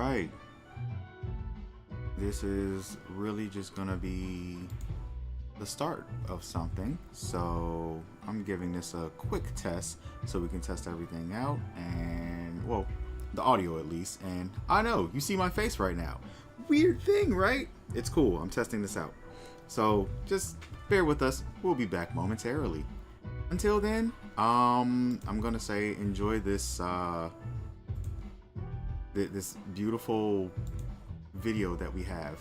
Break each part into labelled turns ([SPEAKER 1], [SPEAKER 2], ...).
[SPEAKER 1] right. This is really just gonna be the start of something. So I'm giving this a quick test so we can test everything out and, well, the audio at least. And I know you see my face right now. Weird thing, right? It's cool. I'm testing this out. So just bear with us. We'll be back momentarily. Until then, I'm gonna say enjoy this beautiful video that we have.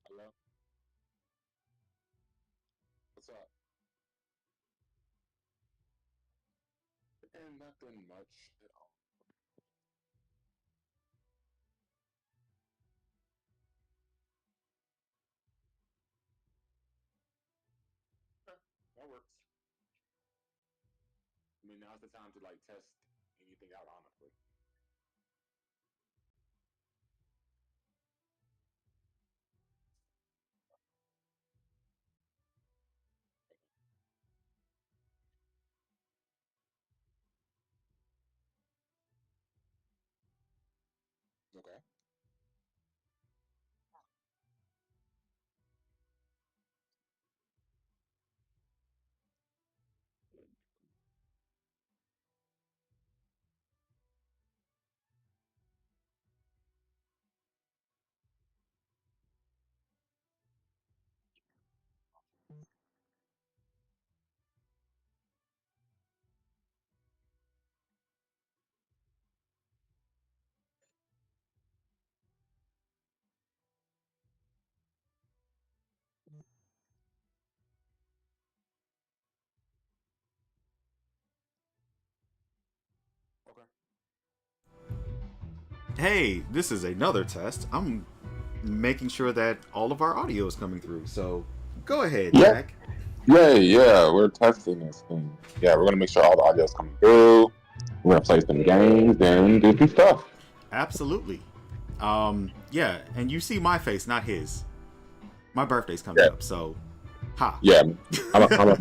[SPEAKER 2] Hello? What's up? And nothing much at all. That works. I mean, now's the time to like test anything out, honestly. Okay.
[SPEAKER 1] Hey, this is another test. I'm making sure that all of our audio is coming through. So go ahead,
[SPEAKER 2] Yeah,
[SPEAKER 1] Jack.
[SPEAKER 2] yeah. We're testing this thing. Yeah, we're gonna make sure all the audio is coming through. We're gonna play some games and do some stuff.
[SPEAKER 1] Absolutely. Yeah, and you see my face, not his. My birthday's coming
[SPEAKER 2] Yeah,
[SPEAKER 1] up, so ha.
[SPEAKER 2] yeah. I'm a, I'm a,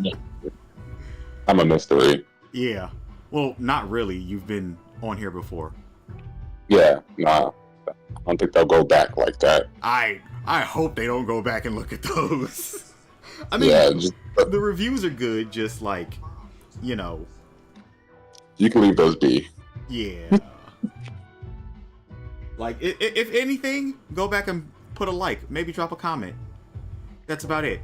[SPEAKER 2] I'm a mystery.
[SPEAKER 1] Yeah. Well, not really. You've been on here before.
[SPEAKER 2] Yeah, nah. I don't think they'll go back like that.
[SPEAKER 1] I hope they don't go back and look at those. I mean,
[SPEAKER 2] Yeah, just
[SPEAKER 1] the reviews are good, just like, you know,
[SPEAKER 2] you can leave those be.
[SPEAKER 1] yeah. Like, if anything, go back and put a like, maybe drop a comment. That's about it.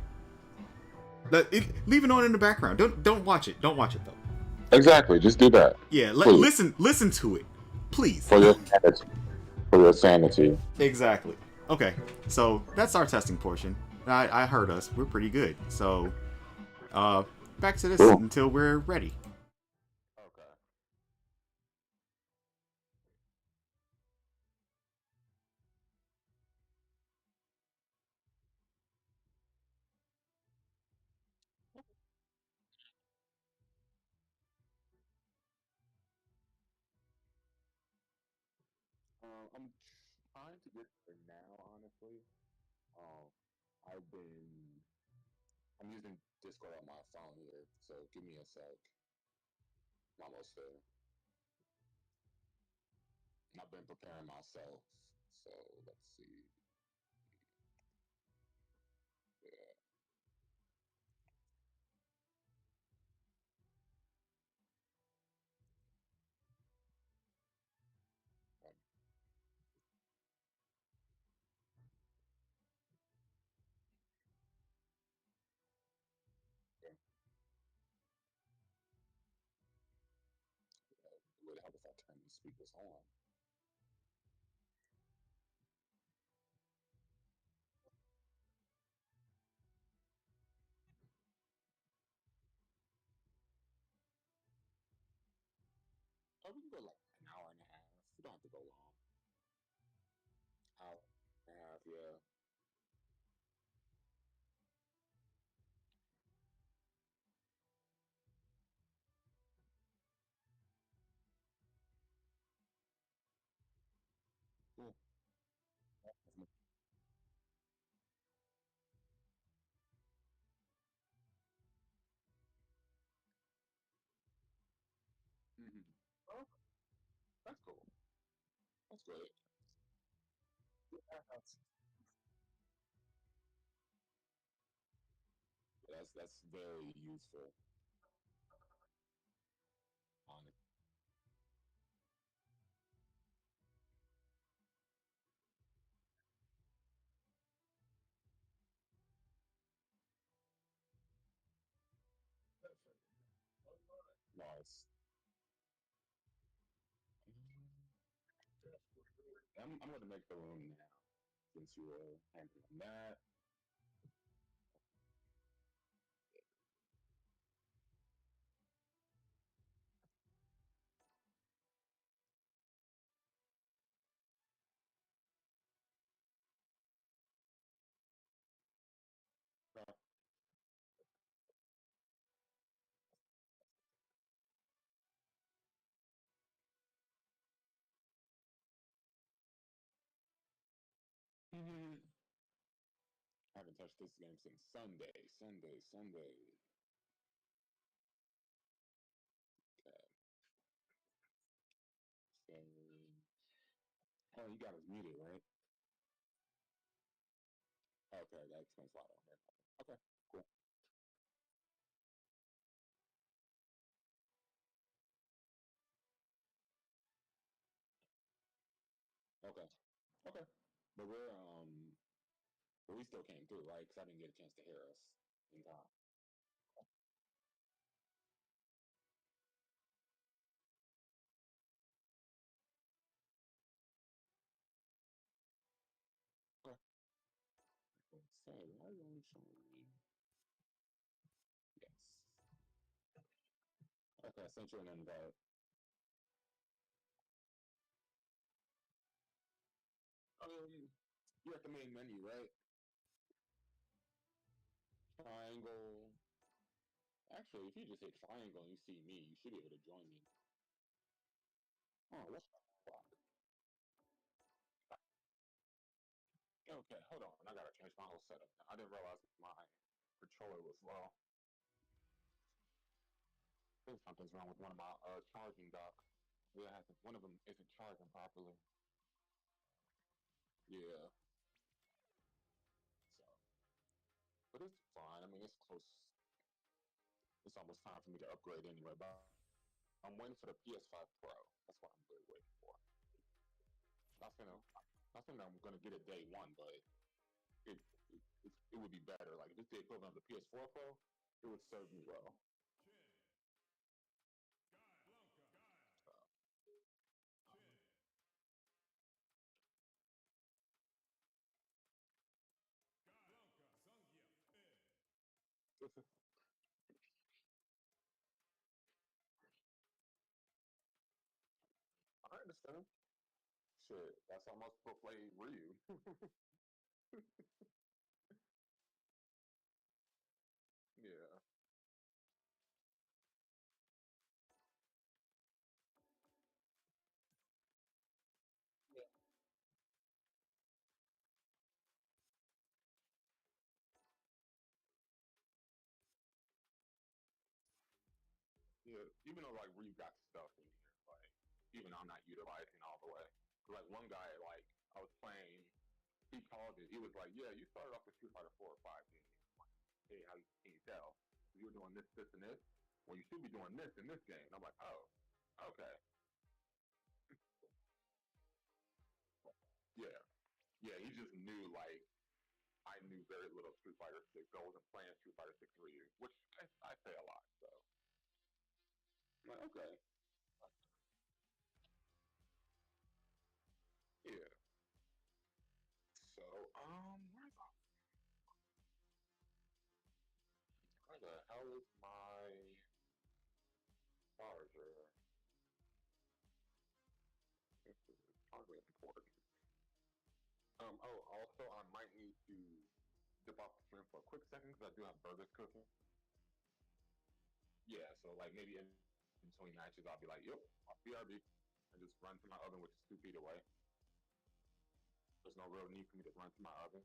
[SPEAKER 1] Leave it on in the background. Don't watch it. Don't watch it though.
[SPEAKER 2] Exactly. Just do that,
[SPEAKER 1] Yeah,
[SPEAKER 2] please,
[SPEAKER 1] listen to it, please.
[SPEAKER 2] for your sanity. For your sanity.
[SPEAKER 1] Exactly. Okay, so that's our testing portion. I heard us. We're pretty good. So, uh, back to this
[SPEAKER 2] Cool.
[SPEAKER 1] until we're ready.
[SPEAKER 2] Okay. I'm trying to get there now, honestly. Um, I've been I'm using Discord on my phone here, so give me a sec. I'm almost there. I've been preparing myself, so let's see. Yeah, um, yeah. It would help if I turn these speakers on. Oh, we can go like an hour and a half. You don't have to go long. Hour and a half, yeah. Cool. Mm-hmm. Oh, that's cool. That's great. Yeah, that's very useful. Honestly, nice. I'm going to make the room now since you were handling that. Uh, I haven't touched this game since Sunday. Sunday. Okay. So, oh, you got us muted, right? Okay, that explains why I don't hear nothing. Okay, cool. Okay, okay. But but we still came through, right? Because I didn't get a chance to hear us in time. Okay. So, why are you only showing me? Yes. Okay, I sent you an invite. You're at the main menu, right? Triangle. Actually, if you just hit triangle and you see me, you should be able to join me. Oh, what's that? Okay, hold on. I gotta change my whole setup. I didn't realize my controller was low. I think something's wrong with one of my charging docks. Yeah, one of them isn't charging properly. Yeah. So, but it's fine. I mean, it's close. It's almost time for me to upgrade anyway. But I'm waiting for the PS5 Pro. That's what I'm really waiting for. Not saying, not saying I'm gonna get it day one, but it would be better. Like if it's the equivalent of the PS4 Pro, it would serve me well. I understand. Shit, that's how most people play Ryu. Yeah. Yeah. Yeah. Even though like Ryu got stuff in here, like even though I'm not utilizing all the way. Like one guy, like I was playing, he called it. He was like, "Yeah, you started off with Street Fighter 4 or 5, didn't you?" I'm like, "Hey, how can you tell? You were doing this, this, and this. Well, you should be doing this in this game." And I'm like, "Oh, okay, yeah, yeah." He just knew like I knew very little Street Fighter 6. I wasn't playing Street Fighter 6 Ryu, which I say a lot. So I'm like, okay, yeah. So where the hell is my charger? This is hardly important. Oh, also, I might need to dip off the stream for a quick second because I do have burgers cooking. Yeah, so like maybe in between matches, I'll be like, "Yep, I'll BRB," and just run to my oven, which is 2 feet away. There's no real need for me to run to my oven.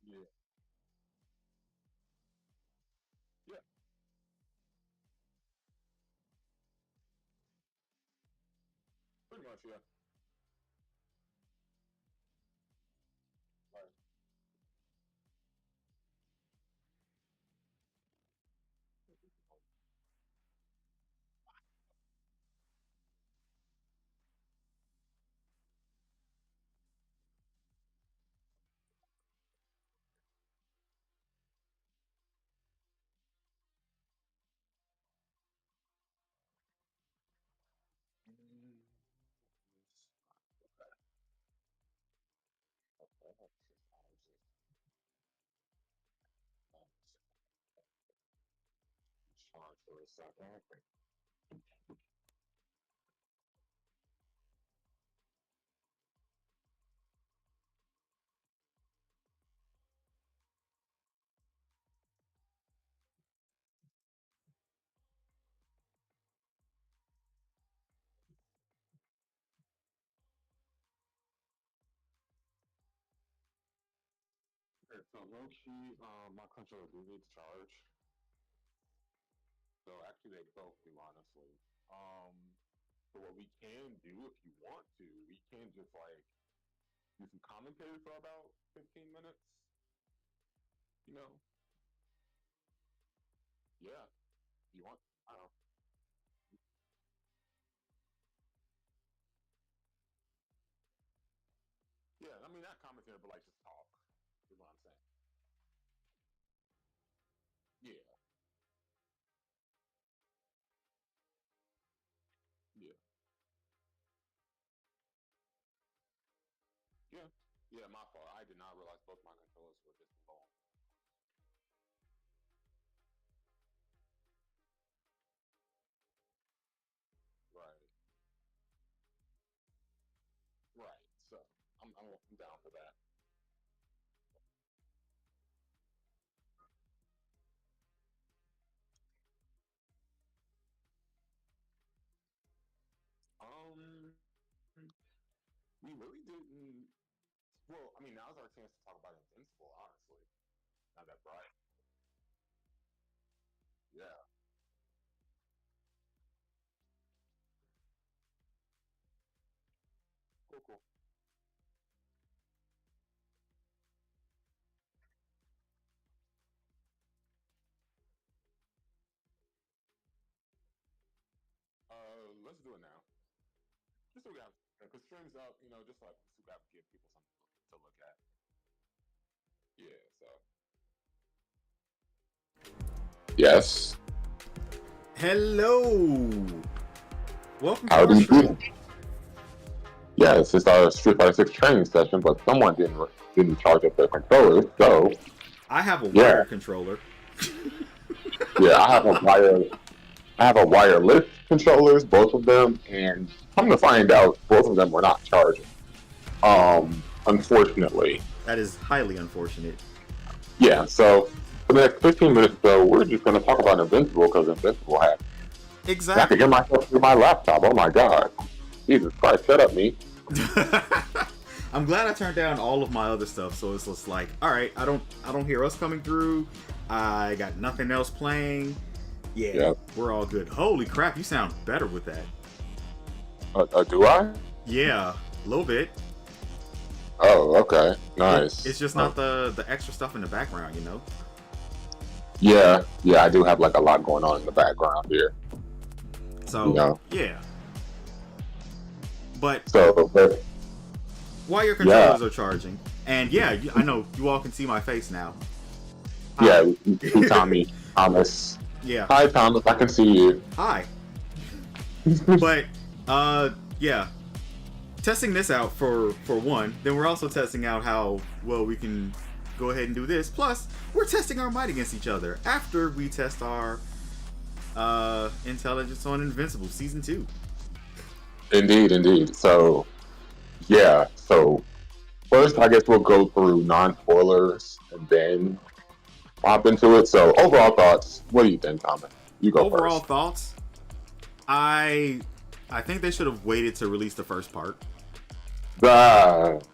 [SPEAKER 2] Yeah, yeah, pretty much, yeah. Right. Mm, okay, okay, I'll just charge for a second. Okay, so low key, my controller do need to charge. So actually, they both do, honestly. Um, so what we can do, if you want to, we can just like do some commentary for about 15 minutes. You know, yeah. You want? I don't. Yeah, I mean not commentary, but like just talk. Is what I'm saying. Yeah, yeah, yeah, yeah. My fault. I did not realize both my controllers were this long. down for that. Um, we really didn't. Well, I mean, now's our chance to talk about Invincible. Honestly, now that Brian. Yeah. Cool. Cool. Let's do it now. Just so we have, because streams up, just like we got to give people something to look at. Yeah. So. Yes.
[SPEAKER 1] Hello. Welcome to
[SPEAKER 2] How
[SPEAKER 1] our
[SPEAKER 2] do you
[SPEAKER 1] stream.
[SPEAKER 2] do? Yes, it's our Street Fighter 6 training session, but someone didn't charge up their controllers, so
[SPEAKER 1] I have a
[SPEAKER 2] yeah,
[SPEAKER 1] wired controller.
[SPEAKER 2] yeah. I have a wireless controllers, both of them, and come to find out, both of them were not charging. Unfortunately.
[SPEAKER 1] That is highly unfortunate.
[SPEAKER 2] Yeah. So for the next 15 minutes, though, we're just going to talk about Invincible because Invincible had.
[SPEAKER 1] Exactly.
[SPEAKER 2] I could get myself through my laptop. Oh my god. Jesus Christ, shut up, me.
[SPEAKER 1] I'm glad I turned down all of my other stuff, so it's just like, all right, I don't hear us coming through. I got nothing else playing. Yeah,
[SPEAKER 2] Yep.
[SPEAKER 1] We're all good. Holy crap, you sound better with that.
[SPEAKER 2] Do I?
[SPEAKER 1] Yeah, a little bit.
[SPEAKER 2] Oh, okay, nice.
[SPEAKER 1] It's just not the extra stuff in the background,
[SPEAKER 2] Yeah, I do have like a lot going on in the background here.
[SPEAKER 1] So yeah. But while your controllers are charging, and yeah, I know you all can see my face now.
[SPEAKER 2] Yeah, Tommy, Thomas.
[SPEAKER 1] Yeah.
[SPEAKER 2] Hi, Thomas. I can see you.
[SPEAKER 1] Hi. But yeah, testing this out for one. Then we're also testing out how well we can go ahead and do this. Plus, we're testing our might against each other after we test our intelligence on Invincible Season 2.
[SPEAKER 2] Indeed. So, yeah. So, first, I guess we'll go through non-spoilers and then hop into it. So, overall thoughts. What do you think, Thomas? You go first.
[SPEAKER 1] Overall thoughts. I think they should have waited to release the first part. That's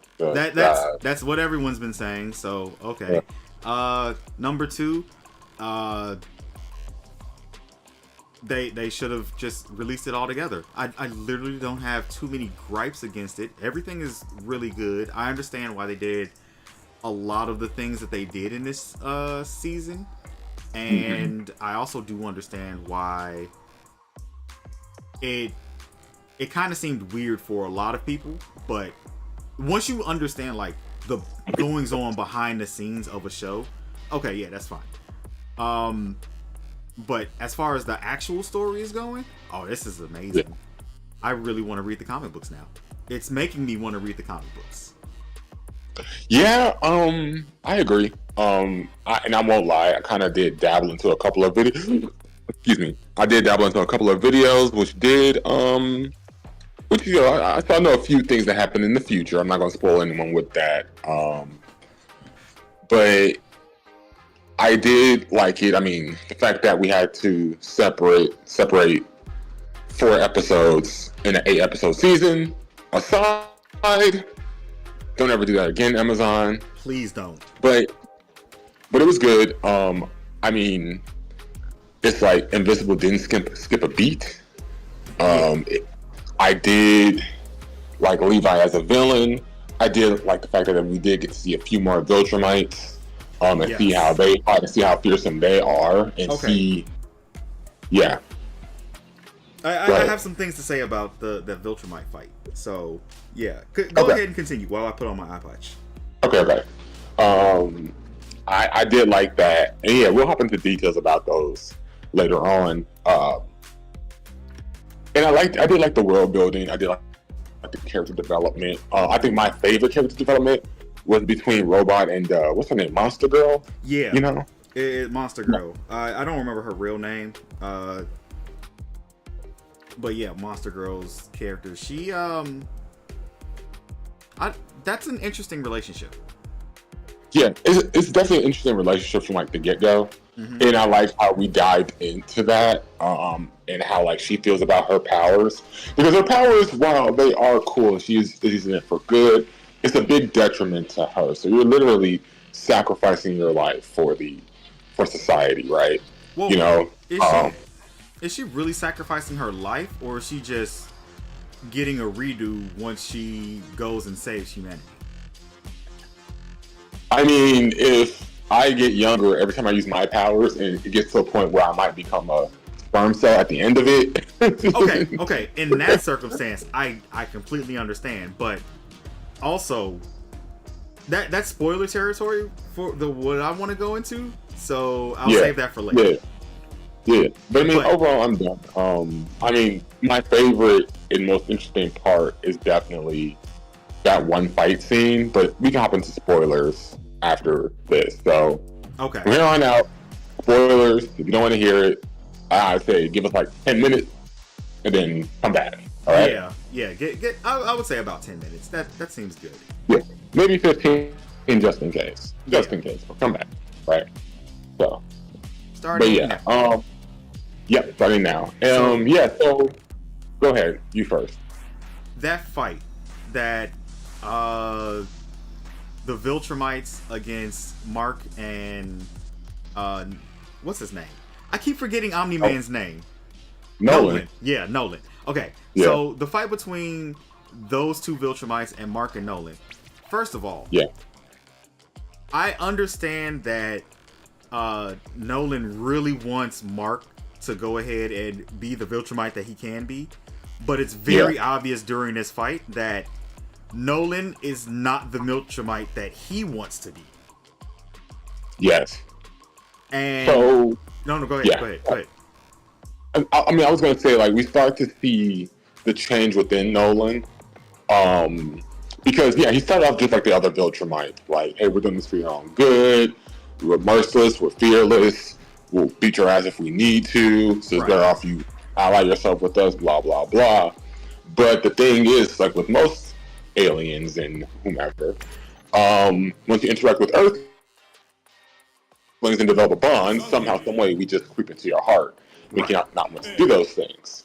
[SPEAKER 1] what everyone's been saying. So okay. Yeah. Number 2. They should have just released it all together. I literally don't have too many gripes against it. Everything is really good. I understand why they did a lot of the things that they did in this season, and I also do understand why it kind of seemed weird for a lot of people. But once you understand like the goings on behind the scenes of a show, okay, yeah, that's fine. But as far as the actual story is going, oh, this is amazing. Yeah. I really want to read the comic books now. It's making me want to read the comic books.
[SPEAKER 2] Yeah, I agree. And I won't lie, I kind of did dabble into a couple of videos. Excuse me. I did dabble into a couple of videos, which I know a few things that happen in the future. I'm not going to spoil anyone with that. But I did like it. I mean, the fact that we had to separate 4 episodes in an 8-episode season aside. Don't ever do that again, Amazon.
[SPEAKER 1] Please don't.
[SPEAKER 2] But it was good. I mean, it's like Invincible didn't skip a beat. I did like Levi as a villain. I did like the fact that we did get to see a few more Viltrumites. And yes. see how fearsome they are, and see. Yeah.
[SPEAKER 1] I have some things to say about that Viltrumite fight. So yeah, go ahead and continue while I put on my iPatch.
[SPEAKER 2] Okay. I did like that, and yeah, we'll hop into details about those later on. And I did like the world building. I did like the character development. I think my favorite character development was between Robot and what's her name, Monster Girl.
[SPEAKER 1] Yeah, Monster Girl. I don't remember her real name. But yeah, Monster Girl's character. She that that's an interesting relationship.
[SPEAKER 2] Yeah, it's definitely an interesting relationship from like the get go, and I like how we dived into that, and how like she feels about her powers, because her powers, while they are cool, she's using it for good. It's a big detriment to her. So you're literally sacrificing your life for society, right?
[SPEAKER 1] Well,
[SPEAKER 2] You know,
[SPEAKER 1] is she is she really sacrificing her life, or is she just getting a redo once she goes and saves humanity?
[SPEAKER 2] I mean, if I get younger every time I use my powers, and it gets to a point where I might become a sperm cell at the end of it.
[SPEAKER 1] Okay. In that circumstance, I completely understand, but also that's spoiler territory for the what I want to go into. So I'll save that for later.
[SPEAKER 2] Yeah. But I mean, overall, I'm done. I mean, my favorite and most interesting part is definitely that one fight scene, but we can hop into spoilers after this. So,
[SPEAKER 1] okay,
[SPEAKER 2] from here on out, spoilers. If you don't want to hear it, I say give us like 10 minutes and then come back. All right?
[SPEAKER 1] Yeah. I would say about 10 minutes. That seems good.
[SPEAKER 2] Yeah, maybe 15 just in case. Just in case. We'll come back. Right. So,
[SPEAKER 1] starting
[SPEAKER 2] now. Yep, starting now. So go ahead. You first.
[SPEAKER 1] That fight that the Viltrumites against Mark and what's his name? I keep forgetting Omni-Man's name.
[SPEAKER 2] Nolan.
[SPEAKER 1] Yeah, Nolan. Okay, so the fight between those two Viltrumites and Mark and Nolan. First of all, I understand that Nolan really wants Mark to go ahead and be the Viltrumite that he can be, but it's very obvious during this fight that Nolan is not the Viltrumite that he wants to be.
[SPEAKER 2] Yes.
[SPEAKER 1] And
[SPEAKER 2] so
[SPEAKER 1] no, go ahead. Go ahead.
[SPEAKER 2] I mean, I was going to say, like, we start to see the change within Nolan, because he started off just like the other Viltrumite, like, hey, we're doing this for your own good, we're merciless, we're fearless, we'll beat your ass if we need to, so it's better off you ally yourself with us, blah blah blah. But the thing is, like with most aliens and whomever, once you interact with Earthlings and develop a bond, somehow, some way, we just creep into your heart. We cannot not want to do those things.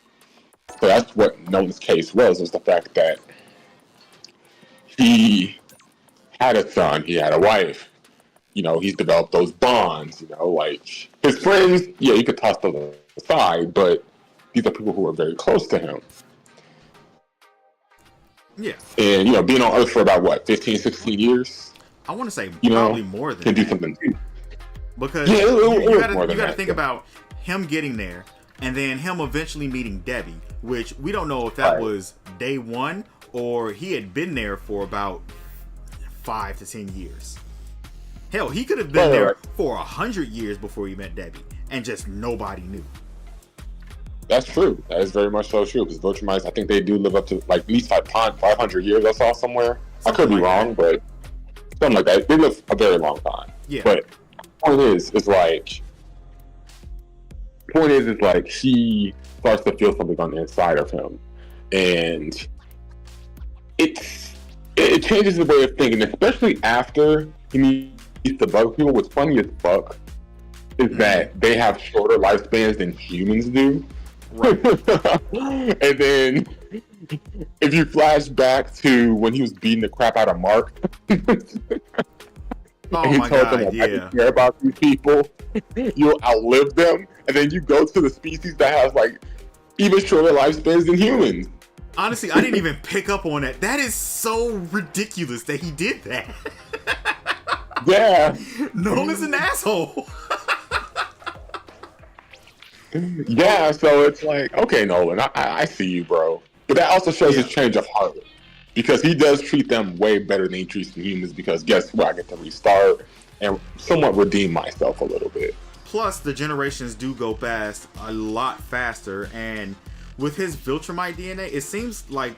[SPEAKER 2] So that's what Nolan's case was the fact that he had a son, he had a wife. You know, he's developed those bonds. You know, like his friends, you could toss those aside, but these are people who are very close to him.
[SPEAKER 1] Yeah.
[SPEAKER 2] And, being on Earth for about, what, 15, 16 years?
[SPEAKER 1] I want to say probably more than
[SPEAKER 2] can
[SPEAKER 1] that.
[SPEAKER 2] do something too.
[SPEAKER 1] Because you gotta think about him getting there, and then him eventually meeting Debbie, which we don't know if that was day one, or he had been there for about 5 to 10 years. Hell, he could have been there for 100 years before he met Debbie, and just nobody knew.
[SPEAKER 2] That's true. That is very much so true. Because Viltrumites, I think they do live up to like at least 500 years. I saw somewhere. I could be wrong, but something like that. They live a very long time.
[SPEAKER 1] Yeah.
[SPEAKER 2] But the point is like he starts to feel something on the inside of him, and it changes the way of thinking, especially after he meets the bug people. What's funny as fuck is that they have shorter lifespans than humans do. Right. And then if you flash back to when he was beating the crap out of Mark,
[SPEAKER 1] oh
[SPEAKER 2] and he
[SPEAKER 1] my
[SPEAKER 2] told
[SPEAKER 1] God,
[SPEAKER 2] them, I don't care about these people, you'll outlive them, and then you go to the species that has like even shorter lifespans than humans.
[SPEAKER 1] Honestly, I didn't even pick up on that. That is so ridiculous that he did that.
[SPEAKER 2] Yeah.
[SPEAKER 1] Nolan's an asshole.
[SPEAKER 2] Yeah, so it's like, okay, Nolan, I see you, bro. But that also shows his change of heart. Because he does treat them way better than he treats the humans, because guess what? I get to restart and somewhat redeem myself a little bit.
[SPEAKER 1] Plus, the generations do go past a lot faster, and with his Viltrumite DNA, it seems like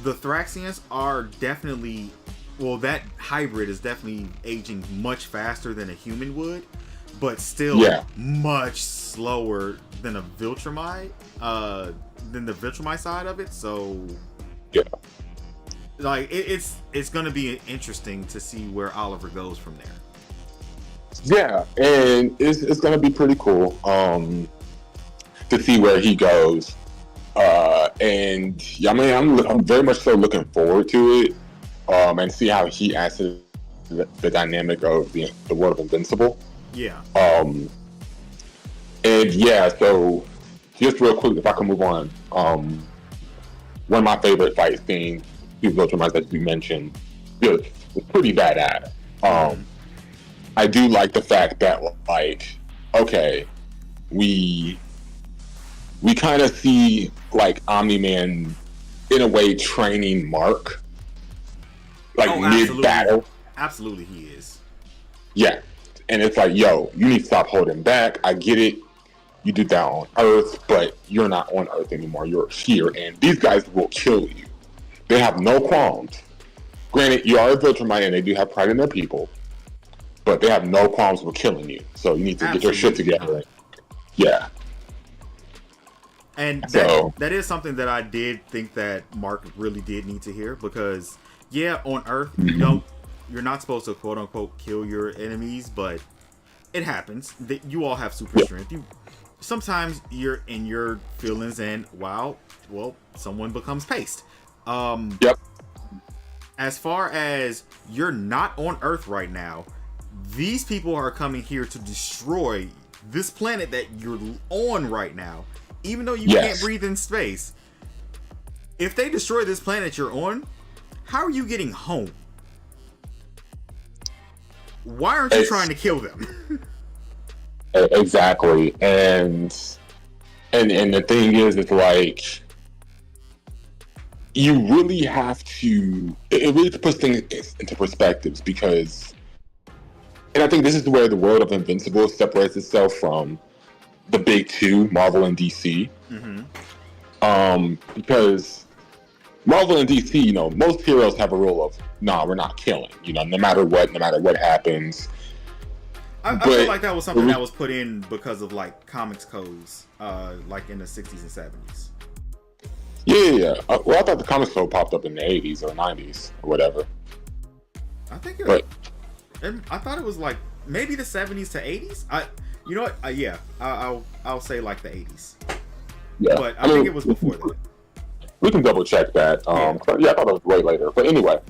[SPEAKER 1] the Thraxians are definitely, well, that hybrid is definitely aging much faster than a human would, but still much slower than a Viltrumite, than the Viltrumite side of it. So like it's going to be interesting to see where Oliver goes from there.
[SPEAKER 2] Yeah, and it's gonna be pretty cool to see where he goes. And yeah, I mean, I'm very much so looking forward to it, and see how he adds to the dynamic of the world of Invincible.
[SPEAKER 1] Yeah.
[SPEAKER 2] And yeah, so just real quick, if I can move on, one of my favorite fight scenes, these Viltrumites that you mentioned, was pretty badass. I do like the fact that, like, okay, we kind of see, like, Omni-Man in a way training Mark, like, mid-battle.
[SPEAKER 1] Absolutely he is.
[SPEAKER 2] Yeah. And it's like, yo, you need to stop holding back. I get it. You did that on Earth, but you're not on Earth anymore. You're here, and these guys will kill you. They have no qualms. Granted, you are a Viltrumite, and they do have pride in their people, but they have no qualms with killing you. So you need to get your shit together. Yeah.
[SPEAKER 1] And that is something that I did think that Mark really did need to hear, because yeah, on Earth you're not supposed to quote unquote kill your enemies, but it happens. You all have super strength. Sometimes you're in your feelings and someone becomes paste. As far as you're not on Earth right now, these people are coming here to destroy this planet that you're on right now. Even though you can't breathe in space, if they destroy this planet you're on, how are you getting home? Why aren't you trying to kill them?
[SPEAKER 2] Exactly. And the thing is, it's like, you really have to, it really puts things into perspectives, because, and I think this is where the world of Invincible separates itself from the big two, Marvel and DC. Because Marvel and DC, most heroes have a rule of, nah, we're not killing, no matter what happens.
[SPEAKER 1] I feel like that was something that was put in because of, like, comics codes, like in the 60s and 70s.
[SPEAKER 2] Yeah. Well, I thought the comics code popped up in the 80s or 90s or whatever.
[SPEAKER 1] I think I thought it was like maybe the 70s to 80s. You know what? Yeah, I'll say like the 80s. Yeah, but I think it was before that.
[SPEAKER 2] We can double check that. I thought it was way later. But anyway,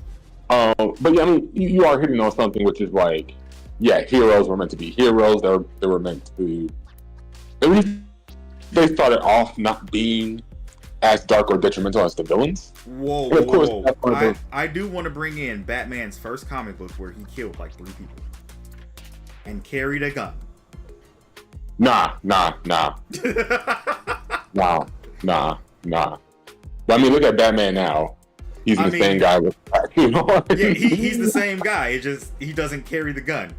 [SPEAKER 2] but yeah, I mean, you are hitting on something, which is like, yeah, heroes were meant to be heroes. They were meant to. At least they started off not being as dark or detrimental as the villains.
[SPEAKER 1] Whoa. I do want to bring in Batman's first comic book where he killed like 3 people and carried a gun.
[SPEAKER 2] Nah. But I mean, look at Batman now. He's the same guy with,
[SPEAKER 1] Yeah, he's the same guy. It just, he doesn't carry the gun.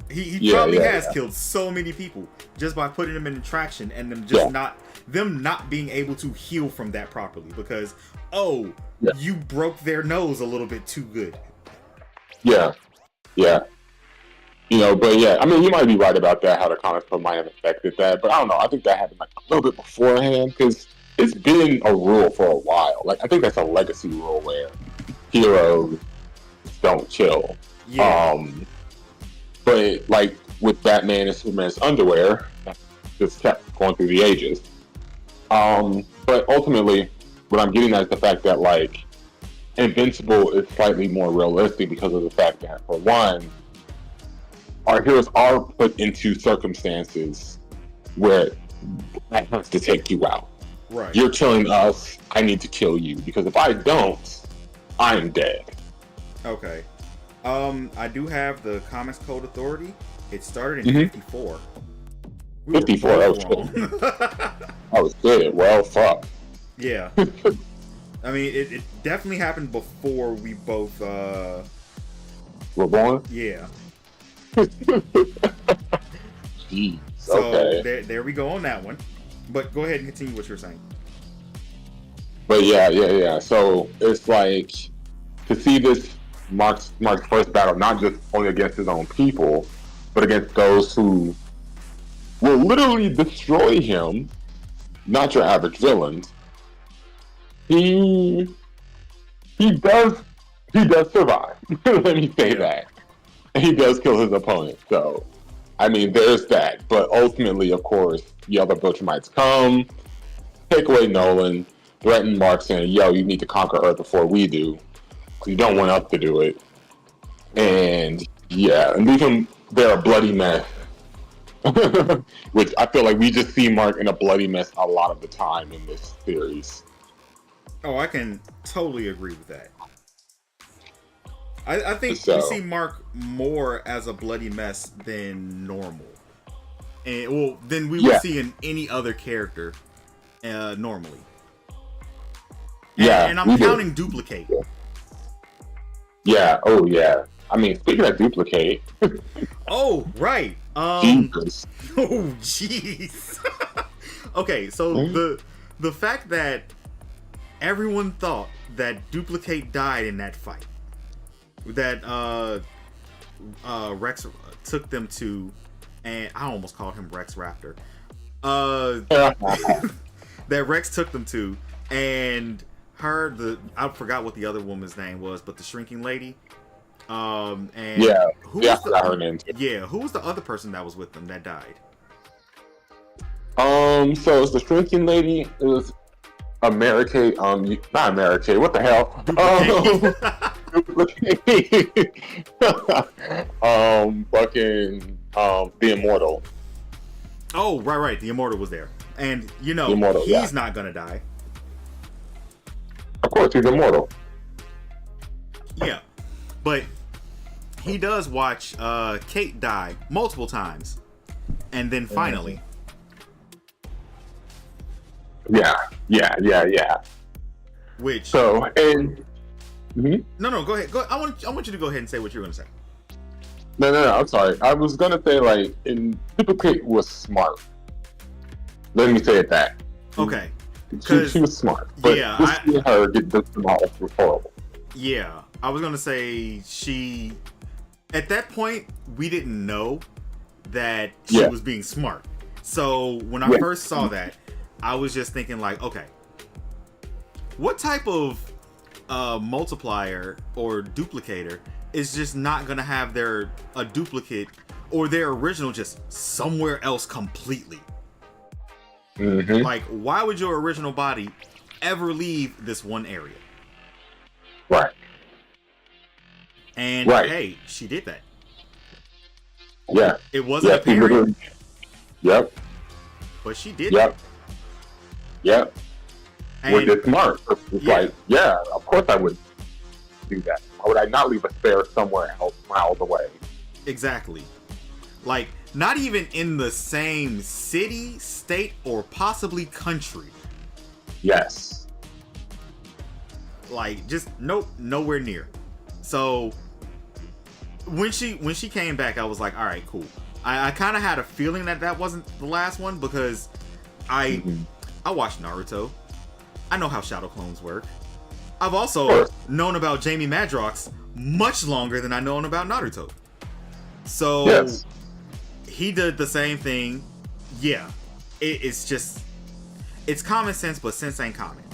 [SPEAKER 1] He probably has killed so many people just by putting them in traction and them not being able to heal from that properly because you broke their nose a little bit too good. Yeah.
[SPEAKER 2] But yeah, I mean, you might be right about that, how the comics book might have affected that, but I don't know. I think that happened like a little bit beforehand because it's been a rule for a while. Like, I think that's a legacy rule where heroes don't kill. Yeah. But like with Batman and Superman's underwear, just kept going through the ages. But ultimately, what I'm getting at is the fact that like Invincible is slightly more realistic because of the fact that, for one, our heroes are put into circumstances where that has to take you out.
[SPEAKER 1] Right.
[SPEAKER 2] You're telling us I need to kill you because if I don't, I'm dead.
[SPEAKER 1] Okay. I do have the Comics Code Authority. It started in 54.
[SPEAKER 2] 54, that was good. Well, fuck.
[SPEAKER 1] Yeah. I mean, it definitely happened before we both
[SPEAKER 2] were born?
[SPEAKER 1] Yeah.
[SPEAKER 2] Jeez.
[SPEAKER 1] So
[SPEAKER 2] okay.
[SPEAKER 1] there we go on that one. But go ahead and continue what you're saying.
[SPEAKER 2] But yeah. So it's like to see this Mark's first battle, not just only against his own people, but against those who will literally destroy him, not your average villains. He he does he does survive. Let me say
[SPEAKER 1] Yeah.
[SPEAKER 2] that. He does kill his opponent. So, I mean, there's that. But ultimately, of course, the other Viltrumites come, take away Nolan, threaten Mark, saying, "Yo, you need to conquer Earth before we do. You don't want us to do it."
[SPEAKER 1] Right.
[SPEAKER 2] And yeah, and leave him there a bloody mess. Which I feel like we just see Mark in a bloody mess a lot of the time in this series.
[SPEAKER 1] Oh, I can totally agree with that. I think
[SPEAKER 2] So,
[SPEAKER 1] we see Mark more as a bloody mess than normal, and well, than we would see in any other character normally. And I'm counting Duplicate.
[SPEAKER 2] Yeah. Oh, yeah. I mean, speaking of Duplicate.
[SPEAKER 1] Oh, right.
[SPEAKER 2] Jesus.
[SPEAKER 1] Oh, jeez. Okay, so the fact that everyone thought that Duplicate died in that fight, that Rex took them to, and I almost called him Rex Raptor. That Rex took them to, and I forgot what the other woman's name was, but the shrinking lady. And who was
[SPEAKER 2] her name too.
[SPEAKER 1] Yeah, who was the other person that was with them that died?
[SPEAKER 2] So it's the shrinking lady. It was Americate. Not Americate. What the hell? Fucking the Immortal.
[SPEAKER 1] Oh, right. The Immortal was there, and
[SPEAKER 2] Immortal,
[SPEAKER 1] he's not gonna die.
[SPEAKER 2] Of course, he's immortal.
[SPEAKER 1] Yeah, but he does watch Kate die multiple times, and then finally.
[SPEAKER 2] Yeah.
[SPEAKER 1] Which
[SPEAKER 2] so and
[SPEAKER 1] no, go ahead. I want you to go ahead and say what you're gonna say.
[SPEAKER 2] No. I'm sorry. I was gonna say like, in Duplicate was smart. Let me say it that.
[SPEAKER 1] Okay.
[SPEAKER 2] She was smart. But her get demolished was horrible.
[SPEAKER 1] Yeah, I was gonna say she. At that point, we didn't know that she was being smart. So when I first saw that, I was just thinking like, okay, what type of multiplier or duplicator is just not gonna have a duplicate or their original just somewhere else completely?
[SPEAKER 2] Mm-hmm.
[SPEAKER 1] Like, why would your original body ever leave this one area?
[SPEAKER 2] Right.
[SPEAKER 1] And hey, she did that.
[SPEAKER 2] Yeah.
[SPEAKER 1] It wasn't apparent.
[SPEAKER 2] Yep.
[SPEAKER 1] But she did
[SPEAKER 2] that. Yep.
[SPEAKER 1] And
[SPEAKER 2] we're just smart. It's like, of course I would do that. Why would I not leave a spare somewhere else miles away?
[SPEAKER 1] Exactly. Like, not even in the same city, state, or possibly country.
[SPEAKER 2] Yes.
[SPEAKER 1] Like, just nowhere near. So when she came back, I was like, all right, cool. I kind of had a feeling that wasn't the last one because I watched Naruto. I know how shadow clones work. I've also known about Jamie Madrox much longer than I've known about Naruto. So he did the same thing. Yeah, it's common sense, but sense ain't common.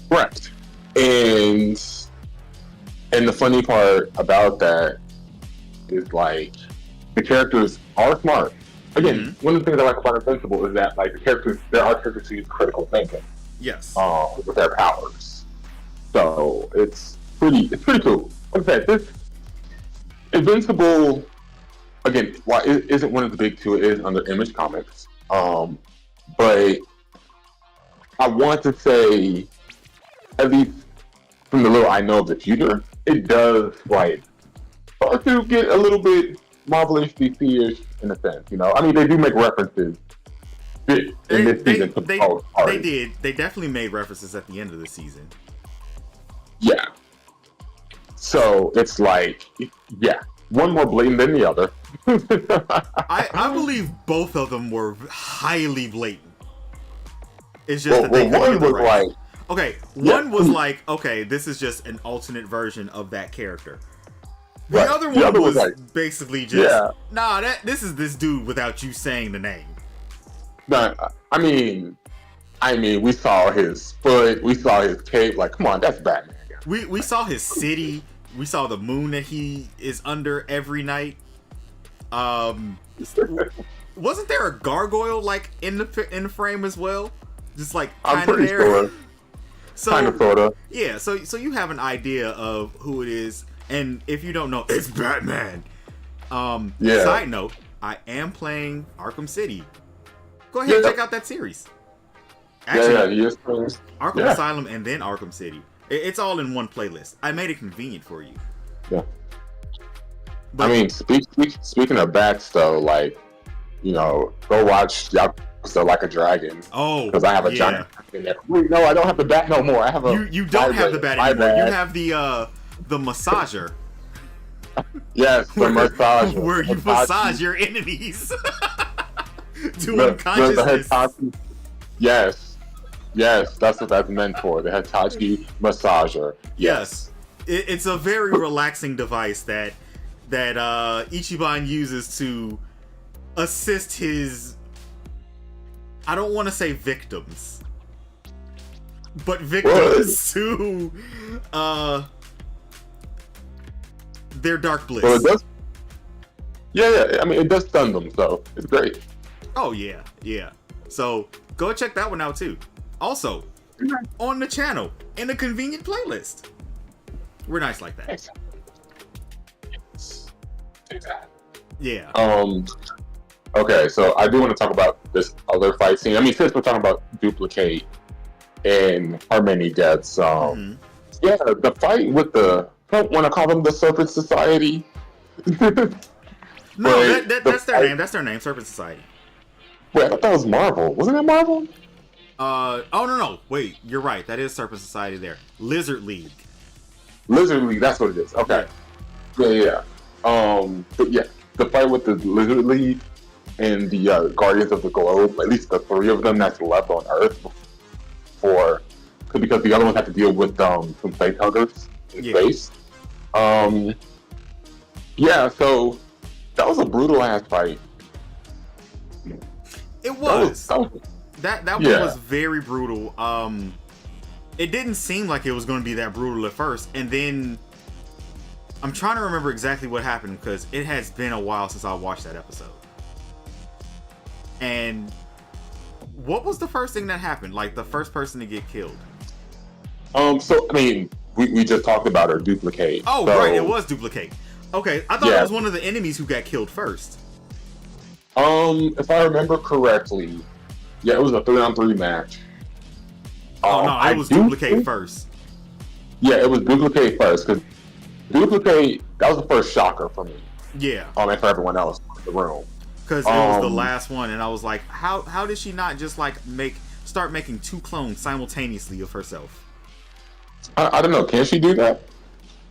[SPEAKER 2] Correct. And the funny part about that is like the characters are smart. Again, one of the things I like about Invincible is that like there are characters who use critical thinking.
[SPEAKER 1] Yes.
[SPEAKER 2] With their powers. So it's pretty cool. Like I said, this Invincible, again, while it isn't one of the big two, it is under Image Comics. But I want to say, at least from the little I know of the future, it does like start to get a little bit Marvel-ish, DC-ish in a sense. I mean, they do make references in this season to both parties.
[SPEAKER 1] They did. They definitely made references at the end of the season.
[SPEAKER 2] Yeah. So it's like, one more blatant than the other.
[SPEAKER 1] I believe both of them were highly blatant. It's just that they
[SPEAKER 2] one was like,
[SPEAKER 1] one was like, okay, this is just an alternate version of that character. The other one was like, basically just, this is this dude without you saying the name.
[SPEAKER 2] No, I mean, I mean, we saw his foot, we saw his cape. Like, come on, that's Batman.
[SPEAKER 1] We saw his city. We saw the moon that he is under every night. Wasn't there a gargoyle like in the frame as well? Just like kind of there.
[SPEAKER 2] Sure.
[SPEAKER 1] So
[SPEAKER 2] Kind of, sorta.
[SPEAKER 1] yeah. So you have an idea of who it is, and if you don't know, it's Batman.
[SPEAKER 2] Yeah.
[SPEAKER 1] Side note: I am playing Arkham City. Go ahead and check out that series. Actually,
[SPEAKER 2] yeah.
[SPEAKER 1] Arkham Asylum and then Arkham City. It's all in one playlist. I made it convenient for you.
[SPEAKER 2] Yeah.
[SPEAKER 1] But,
[SPEAKER 2] I mean, speaking of bats, though, like, you know, go watch Yakuza Like a Dragon.
[SPEAKER 1] Oh,
[SPEAKER 2] because I have a giant. Wait, no, I don't have the bat no more. I have a.
[SPEAKER 1] You don't have the bat anymore. You have the massager.
[SPEAKER 2] Yes, the massager.
[SPEAKER 1] Where you massage your enemies to unconsciousness.
[SPEAKER 2] Yes, that's what that's meant for. The Hitachi massager. Yes.
[SPEAKER 1] It's a very relaxing device that Ichiban uses to assist his, I don't want to say victims, but victims to their dark bliss.
[SPEAKER 2] Well, it does. Yeah. I mean, it does stun them, so it's great.
[SPEAKER 1] Oh yeah. So go check that one out too. Also, on the channel in a convenient playlist. We're nice like that. Yeah.
[SPEAKER 2] Okay, so I do want to talk about this other fight scene. I mean, since we're talking about Duplicate and Harmony deaths, yeah, the fight with I don't want to call them the Serpent Society.
[SPEAKER 1] No, that's their name. That's their name, Serpent Society.
[SPEAKER 2] Wait, I thought that was Marvel. Wasn't that Marvel?
[SPEAKER 1] Oh no. Wait, you're right. That is Serpent Society there. Lizard League, that's what it is. Okay. Yeah. But yeah, the fight with the Lizard League and the Guardians of the Globe, at least the three of them that's left on Earth because the other ones had to deal with some face huggers in space. Yeah, so that was a brutal ass fight. It was. That one was very brutal. It didn't seem like it was going to be that brutal at first, and then I'm trying to remember exactly what happened because it has been a while since I watched that episode. And what was the first thing that happened? Like the first person to get killed?
[SPEAKER 2] So I mean, we just talked about her, Duplicate.
[SPEAKER 1] Oh, so, right, it was Duplicate. Okay, I thought it was one of the enemies who got killed first.
[SPEAKER 2] If I remember correctly, yeah, it was a 3-on-3 match.
[SPEAKER 1] Oh no, it was Duplicate first.
[SPEAKER 2] Yeah, it was Duplicate first because Duplicate, that was the first shocker for me.
[SPEAKER 1] Yeah.
[SPEAKER 2] And for everyone else in the room.
[SPEAKER 1] Because it was the last one, and I was like, how did she not just like start making 2 clones simultaneously of herself?
[SPEAKER 2] I don't know. Can she do that?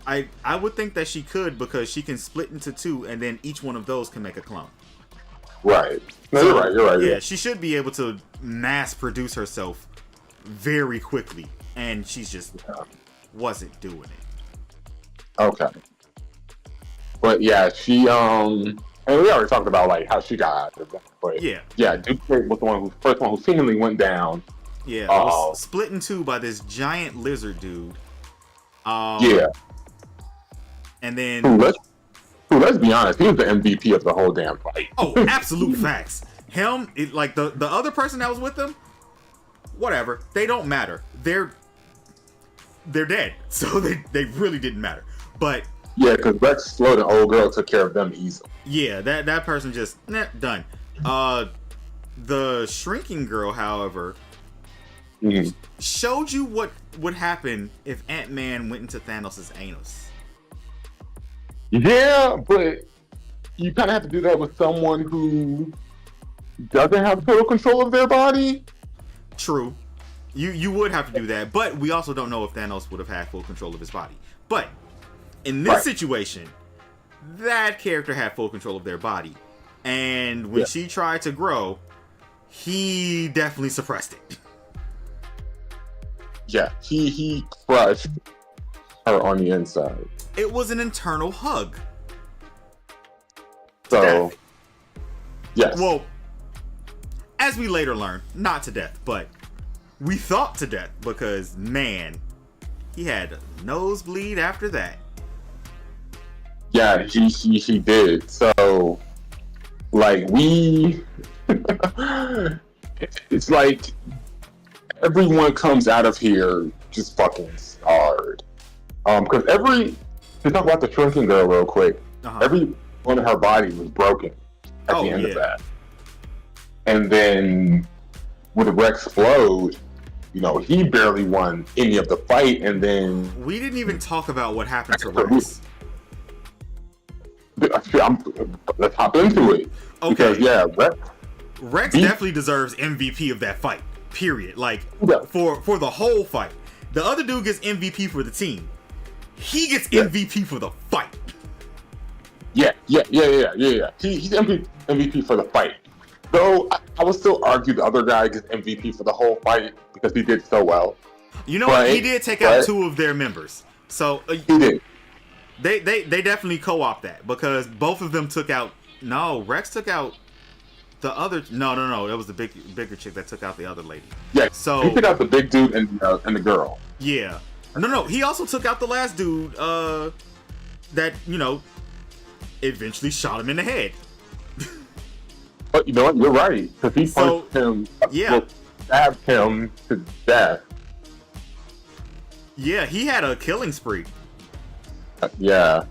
[SPEAKER 1] I would think that she could because she can split into 2, and then each one of those can make a clone.
[SPEAKER 2] Right. No, so, you're right.
[SPEAKER 1] Yeah, she should be able to mass produce herself very quickly, and she's just wasn't doing it.
[SPEAKER 2] Okay. But yeah, she and we already talked about like how she got out of that. But yeah, Duplicate was the first one who seemingly went down.
[SPEAKER 1] Yeah, was split in 2 by this giant lizard dude.
[SPEAKER 2] Yeah.
[SPEAKER 1] And then
[SPEAKER 2] let's be honest, he was the MVP of the whole damn fight.
[SPEAKER 1] Oh, absolute facts. Him, like the other person that was with him, whatever. They don't matter. They're dead. So they really didn't matter. But
[SPEAKER 2] yeah, because Rex Slow, the old girl, took care of them easily.
[SPEAKER 1] Yeah, that person just done. The shrinking girl, however, showed you what would happen if Ant-Man went into Thanos' anus.
[SPEAKER 2] Yeah, but you kind of have to do that with someone who doesn't have total control of their body.
[SPEAKER 1] True. You would have to do that, but we also don't know if Thanos would have had full control of his body. But in this situation, that character had full control of their body. And when she tried to grow, he definitely suppressed it.
[SPEAKER 2] Yeah, he crushed her on the inside.
[SPEAKER 1] It was an internal hug.
[SPEAKER 2] So, yes.
[SPEAKER 1] Well, as we later learn, not to death, but We thought to death because, man, he had a nosebleed after that.
[SPEAKER 2] Yeah, he did. So, like, it's like everyone comes out of here just fucking scarred. Because to talk about the shrinking girl real quick, every one of her body was broken at the end of that. And then with Rex explode, he barely won any of the fight, and then
[SPEAKER 1] we didn't even talk about what happened to Rex.
[SPEAKER 2] Let's hop into it.
[SPEAKER 1] Okay.
[SPEAKER 2] Because
[SPEAKER 1] Rex definitely deserves MVP of that fight. Period. Like for the whole fight. The other dude gets MVP for the team. He gets MVP for the fight.
[SPEAKER 2] Yeah. He's MVP for the fight. Though I would still argue the other guy gets MVP for the whole fight because he did so well.
[SPEAKER 1] You know what? He did take out 2 of their members. So
[SPEAKER 2] he did.
[SPEAKER 1] They definitely co-op that because both of them took out. No, Rex took out the other. No. That was the bigger chick that took out the other lady.
[SPEAKER 2] Yeah.
[SPEAKER 1] So
[SPEAKER 2] he took out the big dude and the girl.
[SPEAKER 1] Yeah. No. He also took out the last dude. That eventually shot him in the head.
[SPEAKER 2] But you know what? You're right because he punched him.
[SPEAKER 1] Yeah.
[SPEAKER 2] Stabbed him to death.
[SPEAKER 1] Yeah, he had a killing spree.
[SPEAKER 2] Yeah.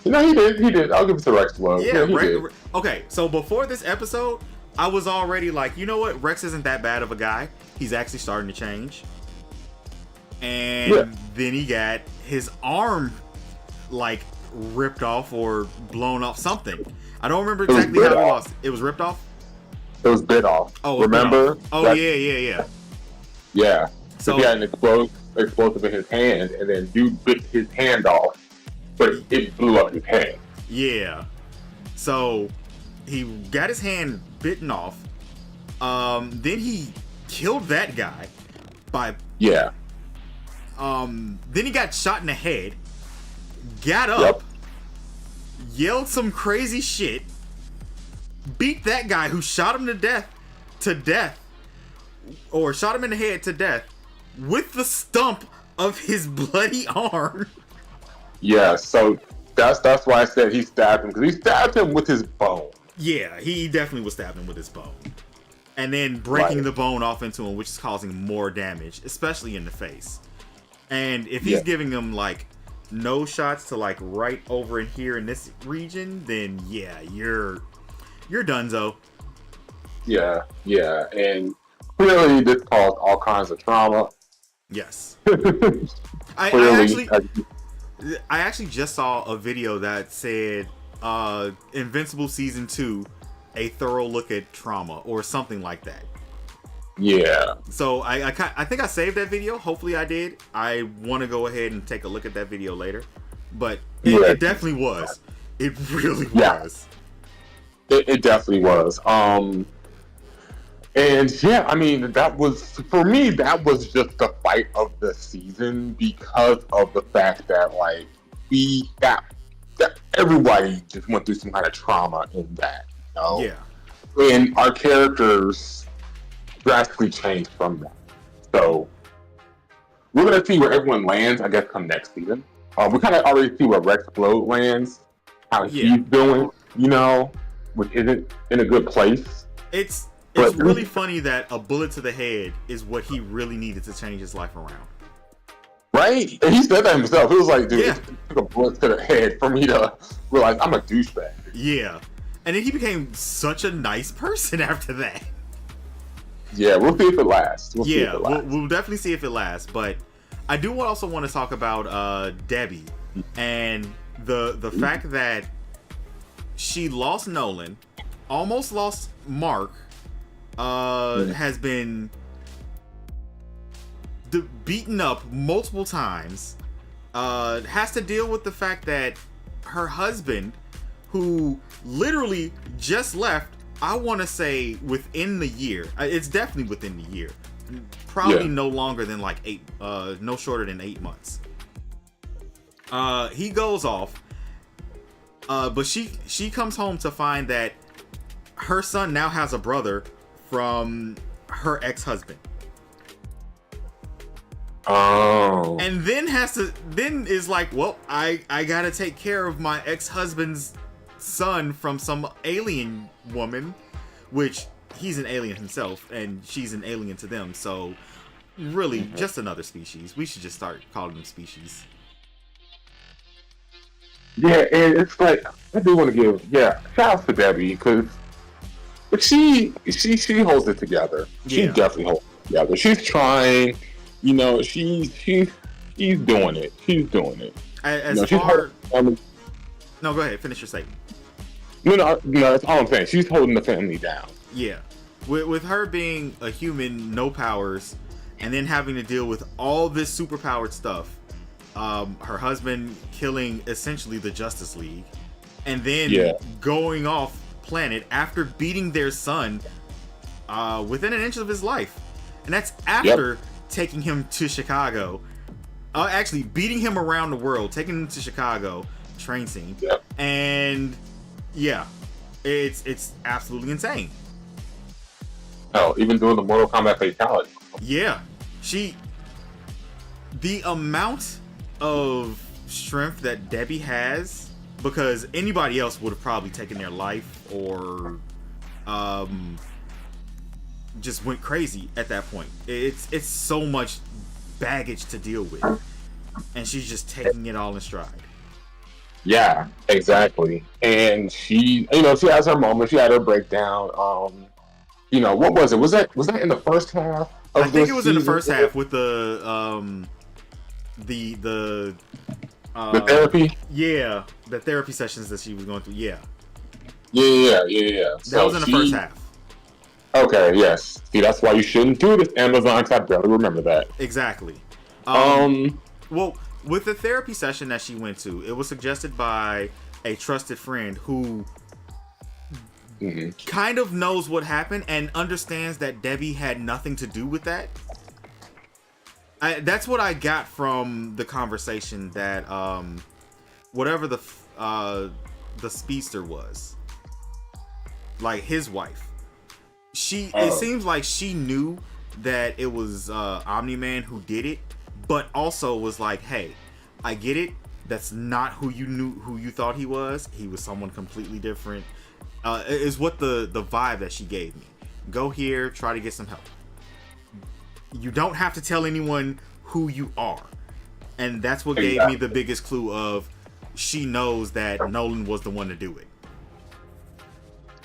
[SPEAKER 2] He did. I'll give it to Rex Lowe. Yeah, he did.
[SPEAKER 1] Okay, so before this episode, I was already like, you know what? Rex isn't that bad of a guy. He's actually starting to change. And then he got his arm, like, ripped off or blown off something. I don't remember exactly how he lost. It was ripped off?
[SPEAKER 2] It was bit off.
[SPEAKER 1] Oh,
[SPEAKER 2] remember?
[SPEAKER 1] Oh, yeah.
[SPEAKER 2] Yeah. So he had an explosive in his hand, and then dude bit his hand off. But it blew up his hand. Yeah.
[SPEAKER 1] So he got his hand bitten off. Then he killed that guy by.
[SPEAKER 2] Yeah.
[SPEAKER 1] Then he got shot in the head. Got up. Yelled some crazy shit. Beat that guy who shot him to death. Or shot him in the head to death. With the stump of his bloody arm.
[SPEAKER 2] Yeah, so that's why I said he stabbed him, because he stabbed him with his bone.
[SPEAKER 1] Yeah, he definitely was stabbing him with his bone. And then breaking the bone off into him, which is causing more damage, especially in the face. And if he's giving him, like, no shots to, like, right over in here in this region, then, yeah, you're donezo.
[SPEAKER 2] Yeah, and clearly this caused all kinds of trauma.
[SPEAKER 1] Yes. I actually just saw a video that said Invincible Season 2, a thorough look at trauma or something like that.
[SPEAKER 2] Yeah.
[SPEAKER 1] So I think I saved that video. Hopefully I did. I want to go ahead and take a look at that video later. But it definitely was. It really was.
[SPEAKER 2] It definitely was. And yeah, I mean, for me, that was just the fight of the season because of the fact that, like, that everybody just went through some kind of trauma in that, you know?
[SPEAKER 1] Yeah.
[SPEAKER 2] And our characters drastically changed from that. So we're going to see where everyone lands, I guess, come next season. We kind of already see where Rex Explode lands, how he's doing, which isn't in a good place.
[SPEAKER 1] It's really funny that a bullet to the head is what he really needed to change his life around.
[SPEAKER 2] Right? And he said that himself. He was like, dude, it took a bullet to the head for me to realize I'm a douchebag.
[SPEAKER 1] Yeah. And then he became such a nice person after that.
[SPEAKER 2] Yeah, we'll see if it lasts. We'll
[SPEAKER 1] definitely see if it lasts. But I do also want to talk about Debbie and the fact that she lost Nolan, almost lost Mark, has been beaten up multiple times, has to deal with the fact that her husband, who literally just left, I want to say within the year, it's definitely within the year, probably no longer than like no shorter than 8 months. He goes off, but she comes home to find that her son now has a brother from her ex-husband.
[SPEAKER 2] Oh.
[SPEAKER 1] And then is like, well, I gotta take care of my ex-husband's son from some alien woman, which he's an alien himself, and she's an alien to them. So really, just another species. We should just start calling them species.
[SPEAKER 2] Yeah, and it's like I do want to give shout out to Debbie because she holds it together. She definitely holds it together. She's trying, she's doing it. She's doing it.
[SPEAKER 1] No, go ahead. Finish your statement.
[SPEAKER 2] No, that's all I'm saying. She's holding the family down.
[SPEAKER 1] Yeah, with her being a human, no powers, and then having to deal with all this superpowered stuff. Her husband killing essentially the Justice League, and then going off planet after beating their son within an inch of his life, and that's after taking him to Chicago. Actually, beating him around the world, taking him to Chicago train scene, and it's absolutely insane.
[SPEAKER 2] Oh, even doing the Mortal Kombat fatality.
[SPEAKER 1] Yeah, the amount of strength that Debbie has, because anybody else would have probably taken their life or just went crazy at that point. It's so much baggage to deal with, and she's just taking it all in stride.
[SPEAKER 2] Yeah, exactly. And she has her moment. She had her breakdown. What was it? Was that in the first half?
[SPEAKER 1] I think it was in the first half with the
[SPEAKER 2] therapy.
[SPEAKER 1] Yeah, the therapy sessions that she was going through. Yeah.
[SPEAKER 2] That
[SPEAKER 1] was in the first half.
[SPEAKER 2] Okay. Yes. See, that's why you shouldn't do this, Amazon. Because I barely remember that.
[SPEAKER 1] Exactly. Well, with the therapy session that she went to, it was suggested by a trusted friend who kind of knows what happened and understands that Debbie had nothing to do with that. That's what I got from the conversation, that whatever the speedster was, like his wife, it seems like she knew that it was Omni-Man who did it, but also was like, hey, I get it, that's not who you thought he was. He was someone completely different. Is what the vibe that she gave me. Go here, try to get some help. You don't have to tell anyone who you are. And that's what gave me the biggest clue of she knows that Nolan was the one to do it.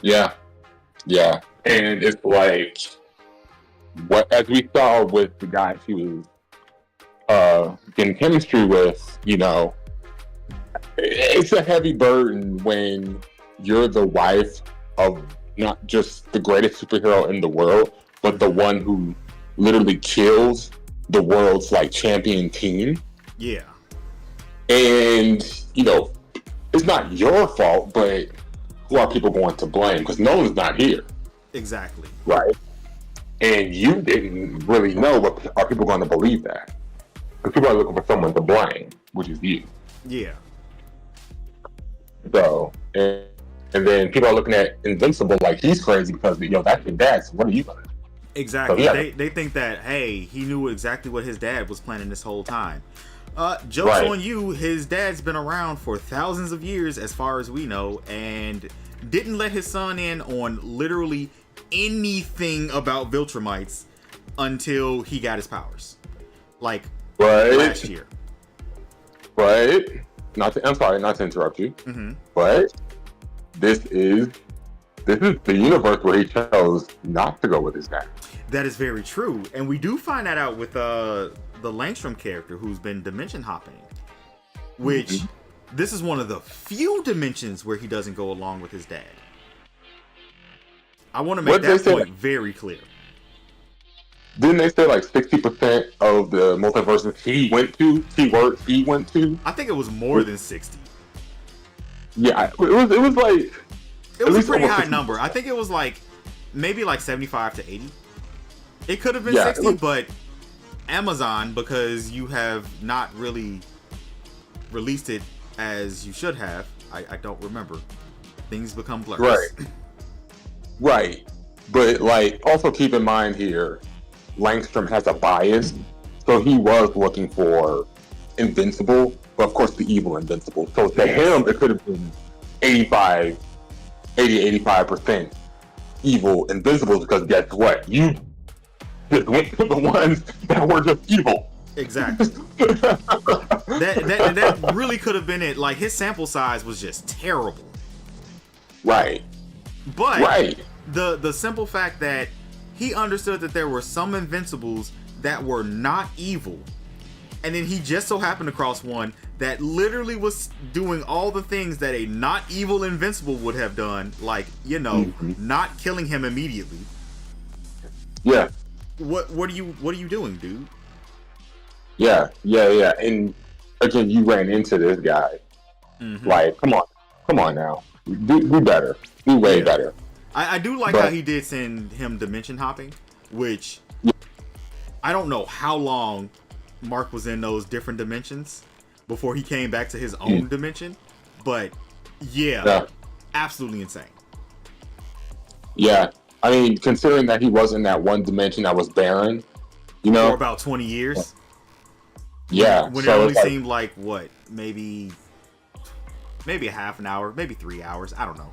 [SPEAKER 2] Yeah. And it's like, as we saw with the guy she was in chemistry with, it's a heavy burden when you're the wife of not just the greatest superhero in the world, but the one who literally kills the world's champion team.
[SPEAKER 1] Yeah.
[SPEAKER 2] And, it's not your fault, but who are people going to blame? Because Nolan's not here.
[SPEAKER 1] Exactly.
[SPEAKER 2] Right. And you didn't really know, but are people going to believe that? Because people are looking for someone to blame, which is you.
[SPEAKER 1] Yeah.
[SPEAKER 2] So, and then people are looking at Invincible like he's crazy because, that's your dad, so what are you going to do?
[SPEAKER 1] Exactly. So, they think that, hey, he knew exactly what his dad was planning this whole time. Joke's on you, his dad's been around for thousands of years, as far as we know, and didn't let his son in on literally anything about Viltrumites until he got his powers. Last year.
[SPEAKER 2] Right. I'm sorry, not to interrupt you.
[SPEAKER 1] Mm-hmm.
[SPEAKER 2] But this is the universe where he chose not to go with his dad.
[SPEAKER 1] That is very true, and we do find that out with the Langstrom character who's been dimension hopping, which this is one of the few dimensions where he doesn't go along with his dad. I want to make that point very clear.
[SPEAKER 2] Didn't they say 60% of the multiverses he went to? I
[SPEAKER 1] think it was more than 60.
[SPEAKER 2] Yeah, it was
[SPEAKER 1] it was a pretty high number. I think it was maybe 75 to 80. It could have been 60, but Amazon, because you have not really released it as you should have, I don't remember. Things become blurry. Right.
[SPEAKER 2] But also keep in mind here, Langstrom has a bias. So he was looking for Invincible, but of course the evil Invincible. So to him, it could have been 85% evil Invincibles, because guess what? You just went to the ones that were just evil.
[SPEAKER 1] Exactly. that really could have been it. Like, his sample size was just terrible.
[SPEAKER 2] Right.
[SPEAKER 1] But the simple fact that he understood that there were some Invincibles that were not evil, and then he just so happened across one that literally was doing all the things that a not evil Invincible would have done, like, not killing him immediately.
[SPEAKER 2] Yeah.
[SPEAKER 1] What are you doing, dude?
[SPEAKER 2] Yeah. And again, you ran into this guy. Mm-hmm. Like, come on now. Do better. Do way better.
[SPEAKER 1] I do like how he did send him dimension hopping, which I don't know how long Mark was in those different dimensions before he came back to his own dimension, but absolutely insane.
[SPEAKER 2] Yeah, I mean, considering that he was in that one dimension that was barren,
[SPEAKER 1] for about 20 years.
[SPEAKER 2] Yeah,
[SPEAKER 1] when it only seemed like what, maybe a half an hour, maybe 3 hours. I don't know.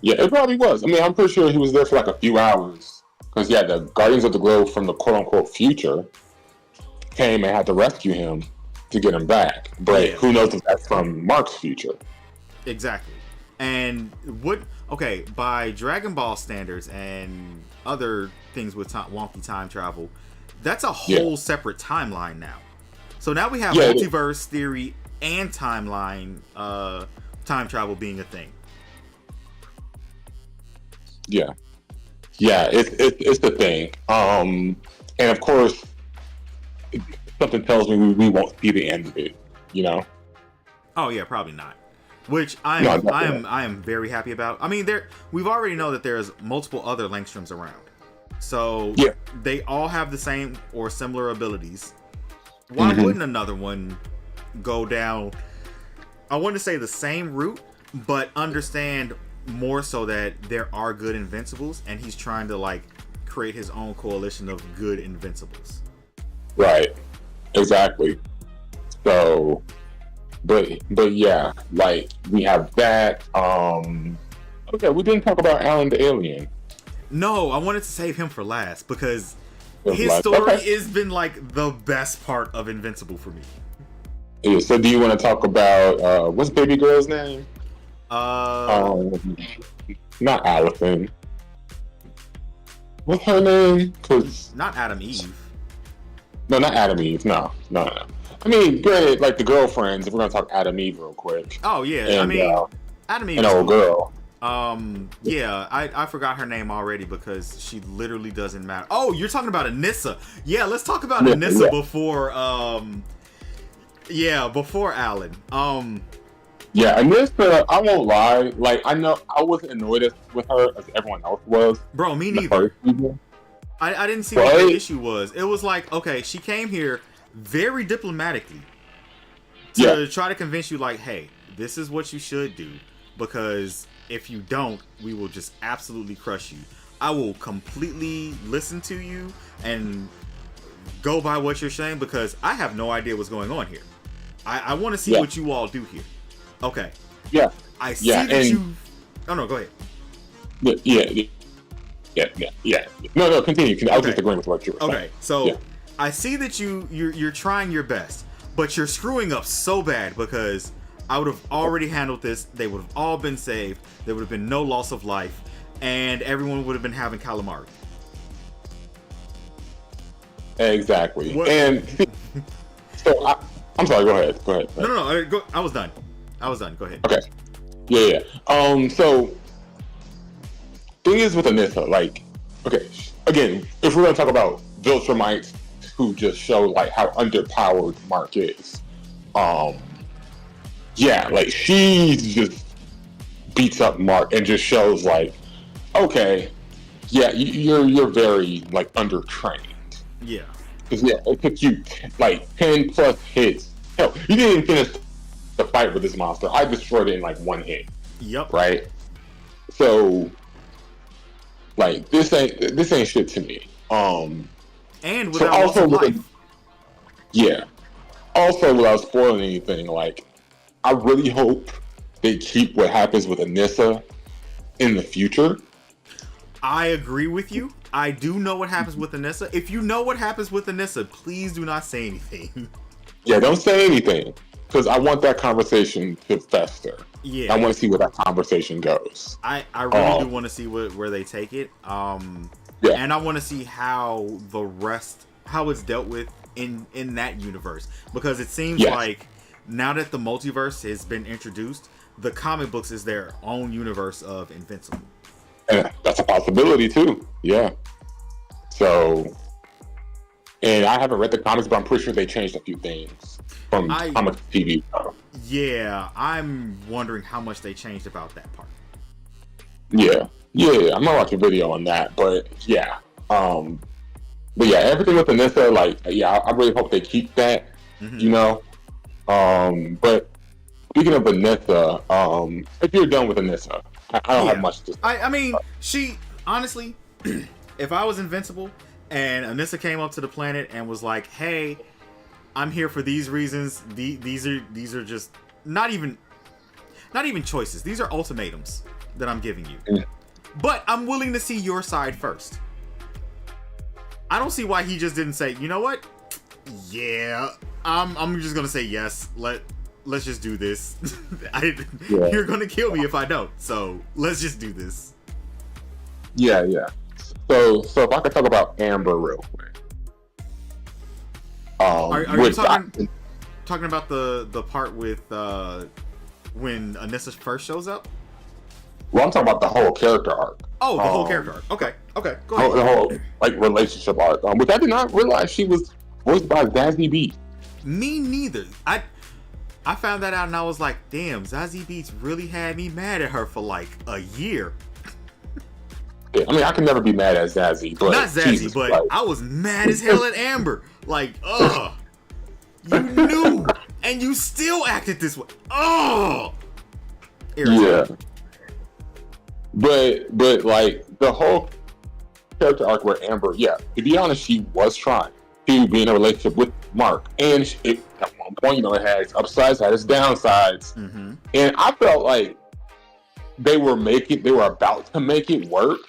[SPEAKER 2] Yeah, it probably was. I mean, I'm pretty sure he was there for like a few hours, because the Guardians of the Globe from the quote-unquote future came and had to rescue him to get him back. But who knows if that's from Mark's future?
[SPEAKER 1] Exactly. And by Dragon Ball standards and other things with wonky time travel, that's a whole separate timeline now. So now we have multiverse theory and timeline time travel being a thing.
[SPEAKER 2] Yeah, it's the thing. And of course, something tells me we won't see the end of it.
[SPEAKER 1] Oh yeah, probably not. Which I am very happy about. I mean, we've already know that there's multiple other Langstroms around, so they all have the same or similar abilities. Why wouldn't another one go down? I want to say the same route, but understand more so that there are good Invincibles, and he's trying to create his own coalition of good Invincibles.
[SPEAKER 2] Right. Exactly. So, but yeah, we have that. Okay, we didn't talk about Alan the Alien.
[SPEAKER 1] No, I wanted to save him for last because his story has been the best part of Invincible for me.
[SPEAKER 2] Yeah, so do you want to talk about what's baby girl's name? Not Allison. What's her name?
[SPEAKER 1] Not Adam Eve.
[SPEAKER 2] No, not Adam Eve. No. I mean, granted, the girlfriends. If we're gonna talk Adam Eve real quick.
[SPEAKER 1] Oh yeah,
[SPEAKER 2] and,
[SPEAKER 1] I mean, Adam Eve.
[SPEAKER 2] An old girl.
[SPEAKER 1] Yeah, I forgot her name already because she literally doesn't matter. Oh, you're talking about Anissa. Yeah, let's talk about Anissa before. Before Alan.
[SPEAKER 2] Yeah, Anissa, I won't lie. I know I wasn't annoyed with her as everyone else was.
[SPEAKER 1] Bro, me neither. I didn't see what the issue was. It was okay, she came here very diplomatically to try to convince you, hey, this is what you should do, because if you don't, we will just absolutely crush you. I will completely listen to you and go by what you're saying, because I have no idea what's going on here. I want to see what you all do here. Okay.
[SPEAKER 2] Yeah.
[SPEAKER 1] I see that you... Oh, no, go ahead.
[SPEAKER 2] Yeah. No, continue. I was just agreeing with what you were saying.
[SPEAKER 1] Okay, so I see that you're trying your best, but you're screwing up so bad, because I would have already handled this. They would have all been saved. There would have been no loss of life, and everyone would have been having calamari.
[SPEAKER 2] Exactly. What? And so I'm sorry. Go ahead.
[SPEAKER 1] No. I was done. Go ahead.
[SPEAKER 2] Okay. Yeah. So thing is with Anissa, okay, again, if we're gonna talk about Viltrumites who just show how underpowered Mark is, she just beats up Mark and just shows okay, you're very undertrained.
[SPEAKER 1] Yeah.
[SPEAKER 2] Because it took you 10 plus hits. Hell, you didn't even finish the fight with this monster. I destroyed it in one hit.
[SPEAKER 1] Yep.
[SPEAKER 2] Right. So, this ain't shit to me.
[SPEAKER 1] And without loss of life.
[SPEAKER 2] Yeah. Also, without spoiling anything, like, I really hope they keep what happens with Anissa in the future.
[SPEAKER 1] I agree with you. I do know what happens with Anissa. If you know what happens with Anissa, please do not say anything.
[SPEAKER 2] Yeah, don't say anything, because I want that conversation to fester.
[SPEAKER 1] Yeah.
[SPEAKER 2] I want to see where that conversation goes.
[SPEAKER 1] I really do want to see where they take it.
[SPEAKER 2] Yeah.
[SPEAKER 1] And I want to see how it's dealt with in that universe, because it seems like now that the multiverse has been introduced, the comic books is their own universe of Invincible.
[SPEAKER 2] And that's a possibility too. Yeah. So, and I haven't read the comics, but I'm pretty sure they changed a few things from comic TV.
[SPEAKER 1] Yeah, I'm wondering how much they changed about that part.
[SPEAKER 2] Yeah. I'm not watching video on that, but yeah. But yeah, everything with Anissa, like, yeah, I really hope they keep that. You know. But speaking of Anissa, if you're done with Anissa, I don't have much to say.
[SPEAKER 1] I mean, she honestly, if I was Invincible and Anissa came up to the planet and was like, "Hey, I'm here for these reasons. These are just not even choices. These are ultimatums that I'm giving you. But I'm willing to see your side first." I don't see why he just didn't say, "You know what? Yeah, I'm just gonna say yes. Let's just do this. You're gonna kill me if I don't. So let's just do this."
[SPEAKER 2] Yeah. So if I could talk about Amber real quick.
[SPEAKER 1] Are you talking about the part with when Anissa first shows up?
[SPEAKER 2] Well, I'm talking about the whole character arc.
[SPEAKER 1] Oh, the whole character arc. Okay, go ahead.
[SPEAKER 2] The whole relationship arc. Which I did not realize she was voiced by Zazie Beetz.
[SPEAKER 1] Me neither. I found that out and I was like, damn, Zazie Beetz really had me mad at her for like a year.
[SPEAKER 2] Yeah, I mean, I can never be mad at Zazie, but
[SPEAKER 1] not Zazie,
[SPEAKER 2] Jesus
[SPEAKER 1] but
[SPEAKER 2] Christ.
[SPEAKER 1] I was mad as hell at Amber. Like, you knew, and you still acted this way.
[SPEAKER 2] Yeah. But like the whole character arc where Amber, to be honest, she was trying to be in a relationship with Mark, and at one point, it had its upsides, had its downsides, and I felt like they were about to make it work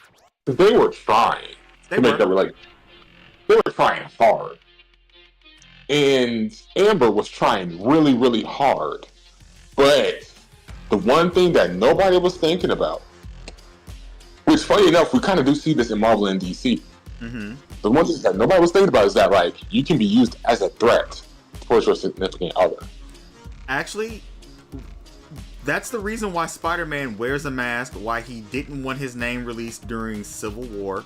[SPEAKER 2] because they were trying to make that relationship. They were trying hard, and Amber was trying really, really hard, but the one thing that nobody was thinking about, which, funny enough, we kind of do see this in Marvel and DC. The one thing that nobody was thinking about is that, like, you can be used as a threat towards your significant other. Actually,
[SPEAKER 1] that's the reason why Spider-Man wears a mask, why he didn't want his name released during Civil War.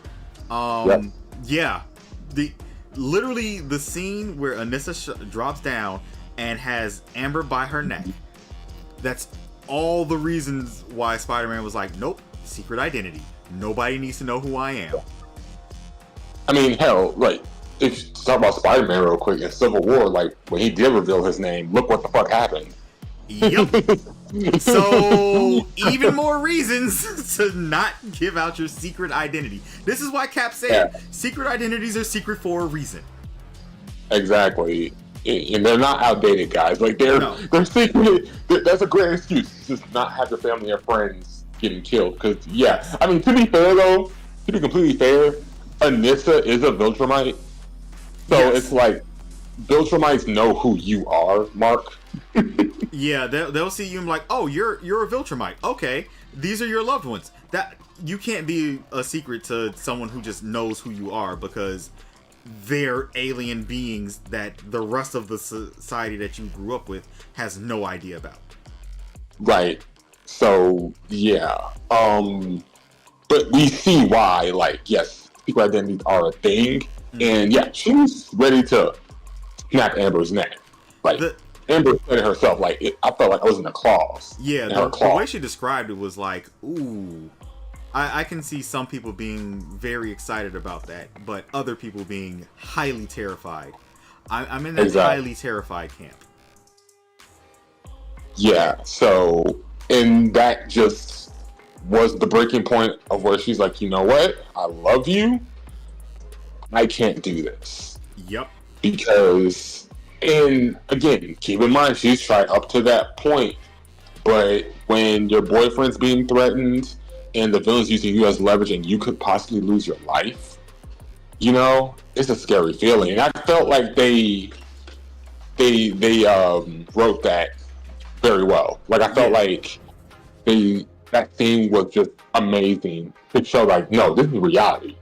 [SPEAKER 1] Literally the scene where Anissa drops down and has Amber by her neck. That's all the reasons why Spider-Man was like, nope, secret identity. Nobody needs to know who I am.
[SPEAKER 2] I mean, hell, like, if you talk about Spider-Man real quick, in Civil War, like, when he did reveal his name, look what the fuck happened.
[SPEAKER 1] Yep. So, even more reasons to not give out your secret identity. This is why Cap said secret identities are secret for a reason.
[SPEAKER 2] Exactly. And they're not outdated, guys. Like, they're secret. That's a great excuse to just not have your family or friends getting killed. Because, I mean, to be fair, though, to be completely fair, Anissa is a Viltrumite. So it's like, Viltrumites know who you are, Mark.
[SPEAKER 1] Yeah, they'll see you and be like, oh, you're a Viltrumite. Okay, these are your loved ones. That you can't be a secret to someone who just knows who you are, because they're alien beings that the rest of the society that you grew up with has no idea about.
[SPEAKER 2] Right. So, but we see why, like, yes, secret identities are a thing. And she was ready to snap Amber's neck. Like, Amber said it herself, like, I felt like I was in the claws.
[SPEAKER 1] Yeah, the way she described it was like, ooh. I can see some people being very excited about that, but other people being highly terrified. I'm in that highly terrified camp.
[SPEAKER 2] Yeah, so, and that just was the breaking point of where she's like, you know what? I love you. I can't do this.
[SPEAKER 1] Yep.
[SPEAKER 2] Because And again, keep in mind she's tried up to that point, but when your boyfriend's being threatened and the villain's using you as leverage and you could possibly lose your life, it's a scary feeling. And I felt like they wrote that very well. Like I felt like that scene was just amazing to show like, no, this is reality.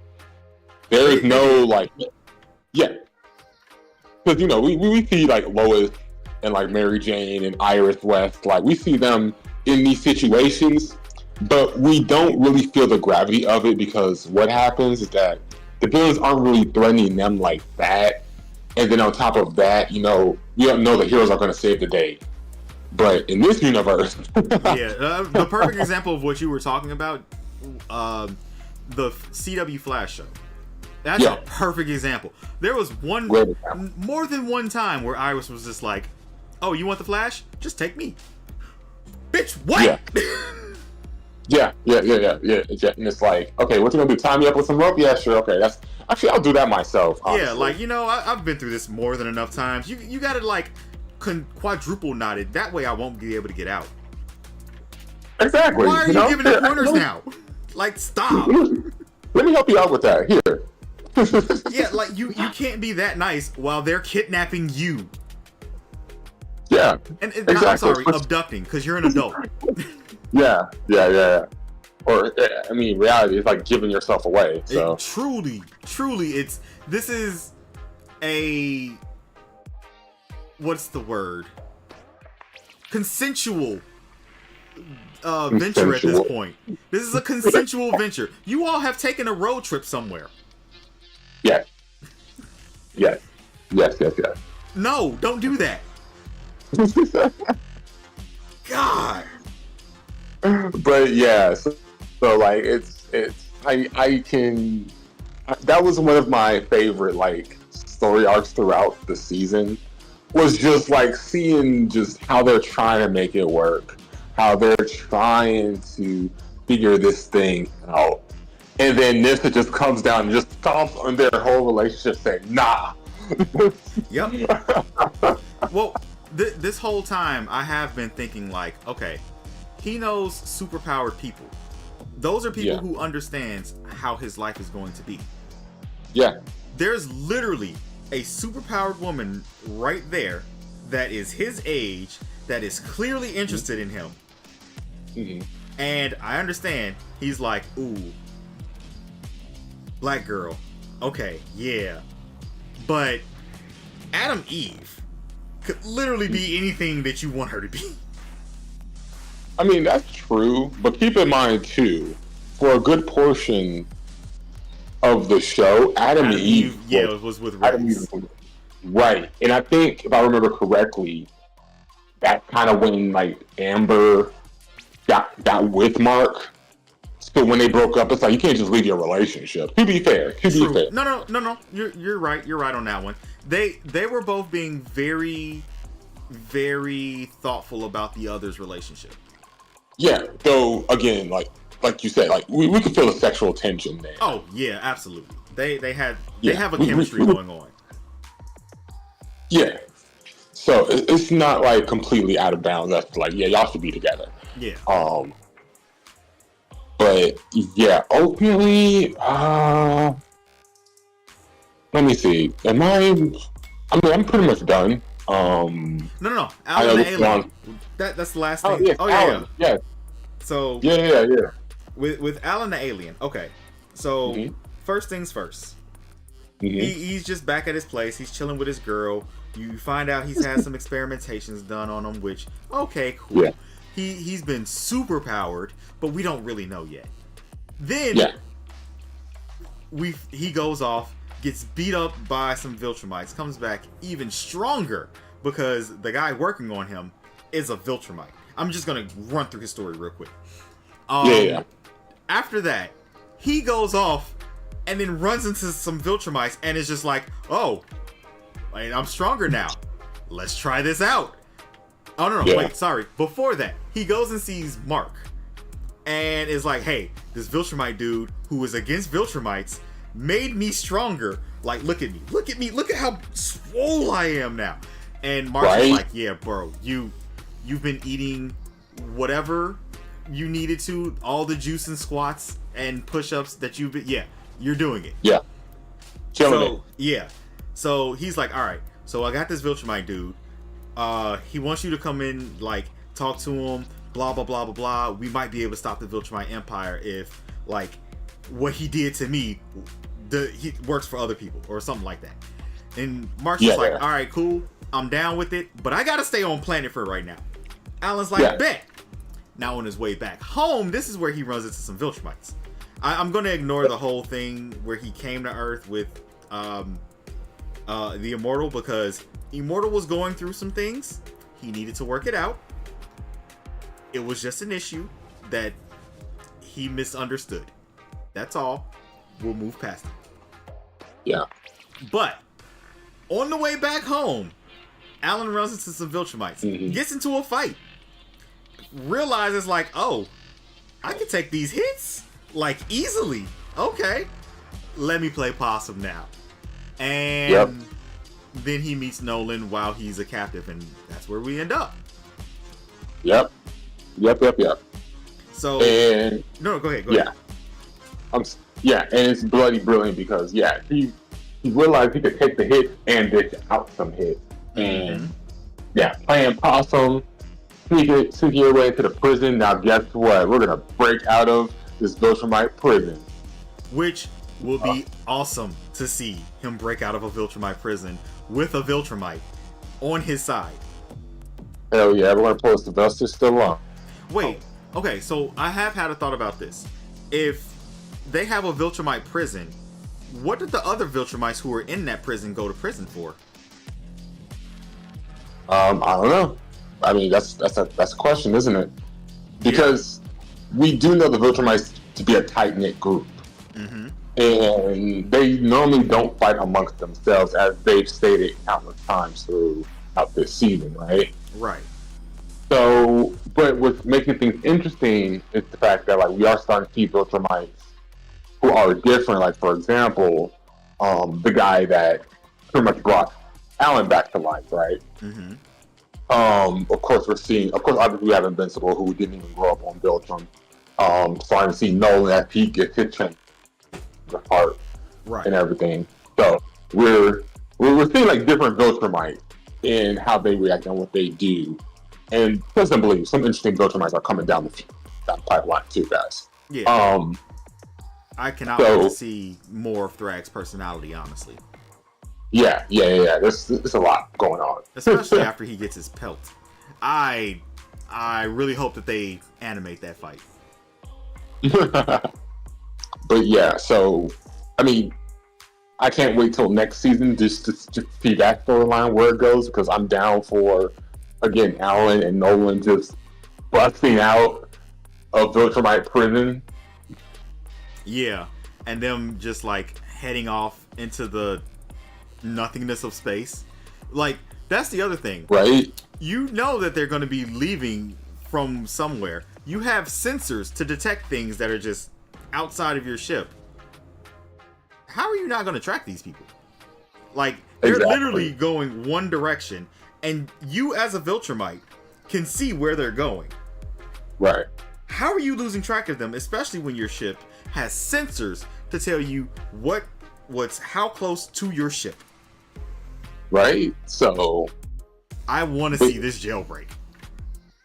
[SPEAKER 2] There is no like, yeah, because we see like Lois and like Mary Jane and Iris West, like we see them in these situations, but we don't really feel the gravity of it because what happens is that the villains aren't really threatening them like that. And then on top of that, we don't know the heroes are going to save the day. But in this universe,
[SPEAKER 1] the perfect example of what you were talking about, the CW Flash show. That's a perfect example. There was more than one time where Iris was just like, "Oh, you want the Flash? Just take me, bitch." What?
[SPEAKER 2] Yeah. And it's like, okay, what you gonna do? Tie me up with some rope? Yeah, sure. Okay, I'll do that myself. Honestly.
[SPEAKER 1] Yeah, like I've been through this more than enough times. You gotta like quadruple knot it. That way, I won't be able to get out.
[SPEAKER 2] Exactly.
[SPEAKER 1] Why are you giving the pointers now? Like, stop.
[SPEAKER 2] Let me help you out with that. Here.
[SPEAKER 1] Yeah, like you can't be that nice while they're kidnapping you.
[SPEAKER 2] Yeah.
[SPEAKER 1] And exactly. I'm sorry, abducting, because you're an adult.
[SPEAKER 2] Yeah. Or, I mean, reality is like giving yourself away. So
[SPEAKER 1] truly, this is a, what's the word? Consensual venture at this point. This is a consensual venture. You all have taken a road trip somewhere.
[SPEAKER 2] Yes.
[SPEAKER 1] No, don't do that. God.
[SPEAKER 2] But yeah, so like that was one of my favorite like story arcs throughout the season, was just like seeing just how they're trying to make it work, how they're trying to figure this thing out. And then Nissa just comes down and just stomps on their whole relationship saying, nah.
[SPEAKER 1] Yep. Well, this whole time I have been thinking like, okay, he knows superpowered people. Those are people who understands how his life is going to be.
[SPEAKER 2] Yeah.
[SPEAKER 1] There's literally a superpowered woman right there that is his age, that is clearly interested in him.
[SPEAKER 2] Mm-hmm.
[SPEAKER 1] And I understand he's like, ooh, black girl. Okay, yeah. But Adam Eve could literally be anything that you want her to be.
[SPEAKER 2] I mean, that's true, but keep in mind, too, for a good portion of the show, Adam and Eve
[SPEAKER 1] was with Rex.
[SPEAKER 2] Right. And I think, if I remember correctly, that's kind of when, like, Amber got with Mark. So when they broke up, it's like, you can't just leave your relationship. To be fair.
[SPEAKER 1] No. You're right. You're right on that one. They were both being very, very thoughtful about the other's relationship.
[SPEAKER 2] Yeah, though again, like you said, like we could feel a sexual tension there.
[SPEAKER 1] Oh yeah, absolutely. They have a chemistry going on.
[SPEAKER 2] Yeah, so it's not like completely out of bounds. That's like, yeah, y'all should be together.
[SPEAKER 1] Yeah.
[SPEAKER 2] But yeah, ultimately, let me see. I'm pretty much done.
[SPEAKER 1] No. Alan the Alien. That's the last thing.
[SPEAKER 2] Yes, Alan. Yeah.
[SPEAKER 1] So
[SPEAKER 2] yeah.
[SPEAKER 1] With Alan the Alien. Okay. So first things first. Mm-hmm. He's just back at his place. He's chilling with his girl. You find out he's had some experimentations done on him, which, okay, cool. Yeah. He's been super powered, but we don't really know yet. Then he goes off, gets beat up by some Viltrumites, comes back even stronger because the guy working on him is a Viltrumite. I'm just gonna run through his story real quick. After that, he goes off and then runs into some Viltrumites and is just like, oh, I'm stronger now. Let's try this out. Oh, no, wait, sorry. Before that, he goes and sees Mark and is like, hey, this Viltrumite dude who was against Viltrumites made me stronger. Like, look at me. Look at how swole I am now. And Mark's was like, yeah, bro, you've been eating whatever you needed to, all the juice and squats and push-ups that you're doing it.
[SPEAKER 2] Yeah. Killing it.
[SPEAKER 1] Yeah. So he's like, all right, so I got this Viltrumite dude. He wants you to come in, like, talk to him, blah, blah, blah, blah, blah. We might be able to stop the Viltrumite Empire if, like, what he did to me, he works for other people or something like that. And Mark's just like, all right, cool. I'm down with it, but I gotta stay on planet for right now. Alan's like, bet. Now on his way back home, this is where he runs into some Viltrumites. I'm gonna ignore the whole thing where he came to Earth with the Immortal, because Immortal was going through some things. He needed to work it out. It was just an issue that he misunderstood. That's all. We'll move past it.
[SPEAKER 2] Yeah.
[SPEAKER 1] But on the way back home, Alan runs into some Viltrumites, gets into a fight, realizes like, oh, I can take these hits like easily. Okay, let me play possum now. And then he meets Nolan while he's a captive, and that's where we end up.
[SPEAKER 2] Yep.
[SPEAKER 1] So, no, go ahead.
[SPEAKER 2] Yeah, and it's bloody brilliant because he realized he could take the hits and dish out some hits. And playing possum, sneak your way into the prison. Now guess what? We're gonna break out of this Viltrumite prison,
[SPEAKER 1] which will be awesome to see him break out of a Viltrumite prison with a Viltrumite on his side.
[SPEAKER 2] Hell yeah, we're gonna pull Sylvester Stallone.
[SPEAKER 1] Wait, okay, so I have had a thought about this. If they have a Viltrumite prison, what did the other Viltrumites who were in that prison go to prison for?
[SPEAKER 2] I don't know. I mean, that's a question, isn't it? Because we do know the Viltrumites to be a tight-knit group. And they normally don't fight amongst themselves, as they've stated countless times throughout this season, right?
[SPEAKER 1] Right.
[SPEAKER 2] So, but what's making things interesting is the fact that, like, we are starting to see Viltrumites who are different. Like, for example, the guy that pretty much brought Alan back to life, right? Of course, obviously we have Invincible, who didn't even grow up on Viltrum. Starting to see Nolan as he gets his change, the heart, and everything. So we're seeing like different Viltrumites in how they react and what they do. And trust and believe, some interesting Viltrumites are coming down the pipeline too, guys.
[SPEAKER 1] Yeah. I cannot wait to see more of Thrag's personality, honestly.
[SPEAKER 2] Yeah. There's a lot going on,
[SPEAKER 1] especially after he gets his pelt. I really hope that they animate that fight.
[SPEAKER 2] But yeah, so I mean, I can't wait till next season just to see that storyline where it goes, because I'm down for, again, Alan and Nolan just busting out of Viltrumite prison.
[SPEAKER 1] Yeah, and them just like heading off into the nothingness of space. Like, that's the other thing,
[SPEAKER 2] right?
[SPEAKER 1] You know that they're going to be leaving from somewhere. You have sensors to detect things that are just outside of your ship. How are you not going to track these people? Like, they're literally going one direction, and you as a Viltrumite can see where they're going.
[SPEAKER 2] Right.
[SPEAKER 1] How are you losing track of them, especially when your ship has sensors to tell you what's how close to your ship?
[SPEAKER 2] Right. So
[SPEAKER 1] I want to see this jailbreak.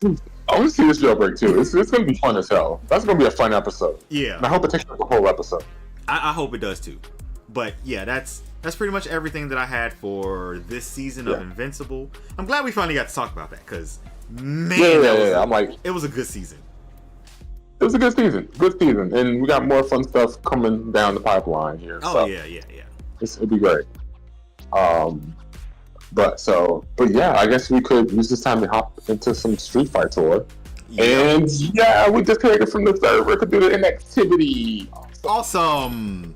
[SPEAKER 2] I want to see this jailbreak too. It's going to be fun as hell. That's going to be a fun episode.
[SPEAKER 1] Yeah.
[SPEAKER 2] And I hope it takes up the whole episode.
[SPEAKER 1] I hope it does too. But yeah, that's pretty much everything that I had for this season of Invincible. I'm glad we finally got to talk about that, because man, it was a good season.
[SPEAKER 2] It was a good season, and we got more fun stuff coming down the pipeline here.
[SPEAKER 1] Oh, so yeah.
[SPEAKER 2] It'll be great. But yeah, I guess we could use this time to hop into some Street Fighter tour. And we disconnected from the server to do the inactivity.
[SPEAKER 1] Awesome.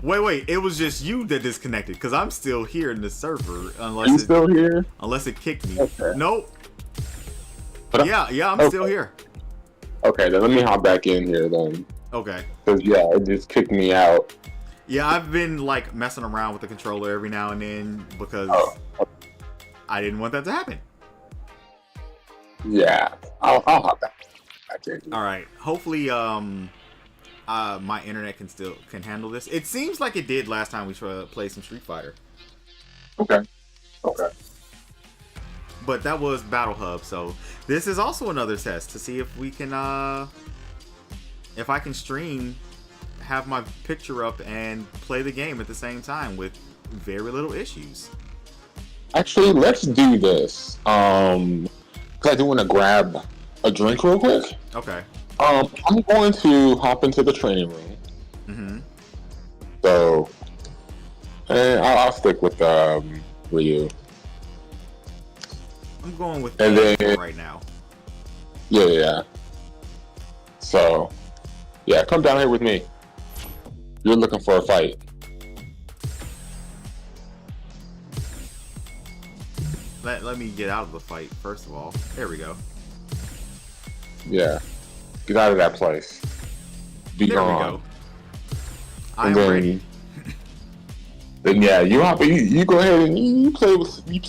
[SPEAKER 1] Wait, it was just you that disconnected, because I'm still here in the server.
[SPEAKER 2] Still here?
[SPEAKER 1] Unless it kicked me.
[SPEAKER 2] Okay.
[SPEAKER 1] Nope. I'm still here.
[SPEAKER 2] Okay, then let me hop back in here then.
[SPEAKER 1] Okay.
[SPEAKER 2] Because it just kicked me out.
[SPEAKER 1] Yeah, I've been like messing around with the controller every now and then because
[SPEAKER 2] Oh,
[SPEAKER 1] I didn't want that to happen.
[SPEAKER 2] yeah. I'll hop back in.
[SPEAKER 1] All right. Hopefully, my internet can handle this. It seems like it did last time we played some Street Fighter,
[SPEAKER 2] Okay. Okay.
[SPEAKER 1] but that was Battle Hub. So this is also another test to see if we can, if I can stream, have my picture up and play the game at the same time with very little issues.
[SPEAKER 2] Actually, let's do this. Cause I do want to grab a drink real quick.
[SPEAKER 1] Okay.
[SPEAKER 2] I'm going to hop into the training room.
[SPEAKER 1] Mm-hmm.
[SPEAKER 2] So, and I'll stick with Ryu.
[SPEAKER 1] I'm going with
[SPEAKER 2] And
[SPEAKER 1] Ed
[SPEAKER 2] then-
[SPEAKER 1] right now.
[SPEAKER 2] Yeah. So, yeah, come down here with me. You're looking for a fight.
[SPEAKER 1] Let me get out of the fight first of all. There we go.
[SPEAKER 2] Yeah. Get out of that place. Be
[SPEAKER 1] There we
[SPEAKER 2] gone.
[SPEAKER 1] go. I'm
[SPEAKER 2] And then,
[SPEAKER 1] ready.
[SPEAKER 2] Then yeah, you go ahead and you play